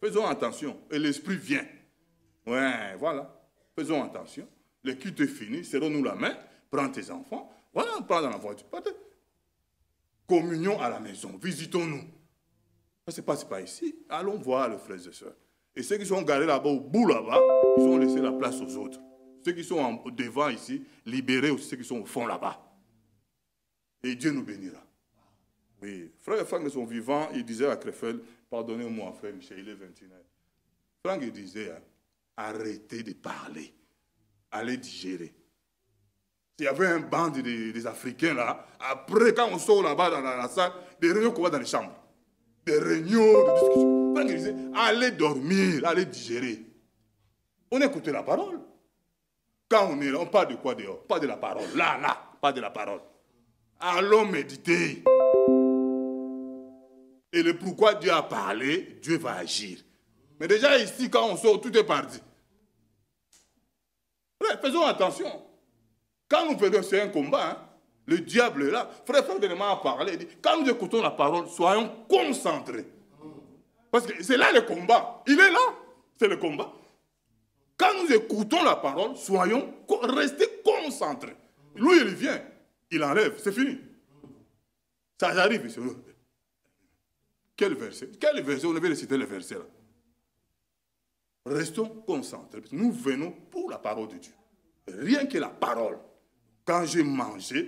Faisons attention. Et l'esprit vient. Ouais, voilà. Faisons attention. Le culte est fini. Serrons-nous la main. Prends tes enfants. Voilà, prends dans la voiture. Communion à la maison. Visitons-nous. Ça ne se passe pas ici. Allons voir les frères et sœurs. Et ceux qui sont garés là-bas, au bout là-bas, ils ont laissé la place aux autres. Ceux qui sont devant ici, libérez aussi ceux qui sont au fond là-bas. Et Dieu nous bénira. Oui, frère et Franck sont vivants. Il disait à Krefeld, pardonnez-moi, frère Michel, il est 21 ans. Franck il disait, arrêtez de parler. Allez digérer. Il y avait un band des Africains là. Après, quand on sort là-bas dans la salle, des réunions qu'on va dans les chambres. Des réunions, des discussions. Franck il disait, allez dormir, allez digérer. On écoutait la parole. Quand on est là, on parle de quoi dehors? Pas de la parole. Là, pas de la parole. Allons méditer. Et le pourquoi Dieu a parlé, Dieu va agir. Mais déjà ici, quand on sort, tout est parti. Frère, faisons attention. Quand nous faisons, c'est un combat. Hein? Le diable est là. Frère Ferdinand a parlé. Il dit, quand nous écoutons la parole, soyons concentrés. Parce que c'est là le combat. Il est là. C'est le combat. Quand nous écoutons la parole, restez concentrés. Lui, il vient. Il enlève. C'est fini. Ça arrive ici. Quel verset? Quel verset? On avait récité le verset là. Restons concentrés. Nous venons pour la parole de Dieu. Rien que la parole. Quand j'ai mangé,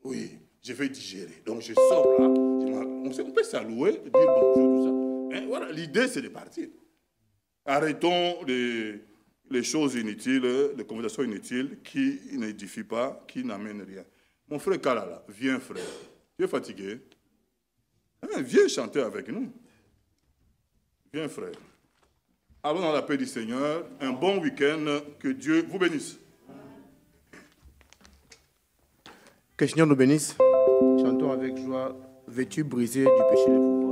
oui, je vais digérer. Donc je sors là. On peut saluer, dire bonjour, tout ça. Et voilà, l'idée c'est de partir. Arrêtons les choses inutiles, les conversations inutiles qui n'édifient pas, qui n'amènent rien. Mon frère Kalala, viens frère. Tu es fatigué? Viens chanter avec nous. Viens frère. Allons dans la paix du Seigneur. Un bon week-end. Que Dieu vous bénisse. Que le Seigneur nous bénisse. Chantons avec joie, vêtu brisé du péché et du pouvoir.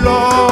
boulot.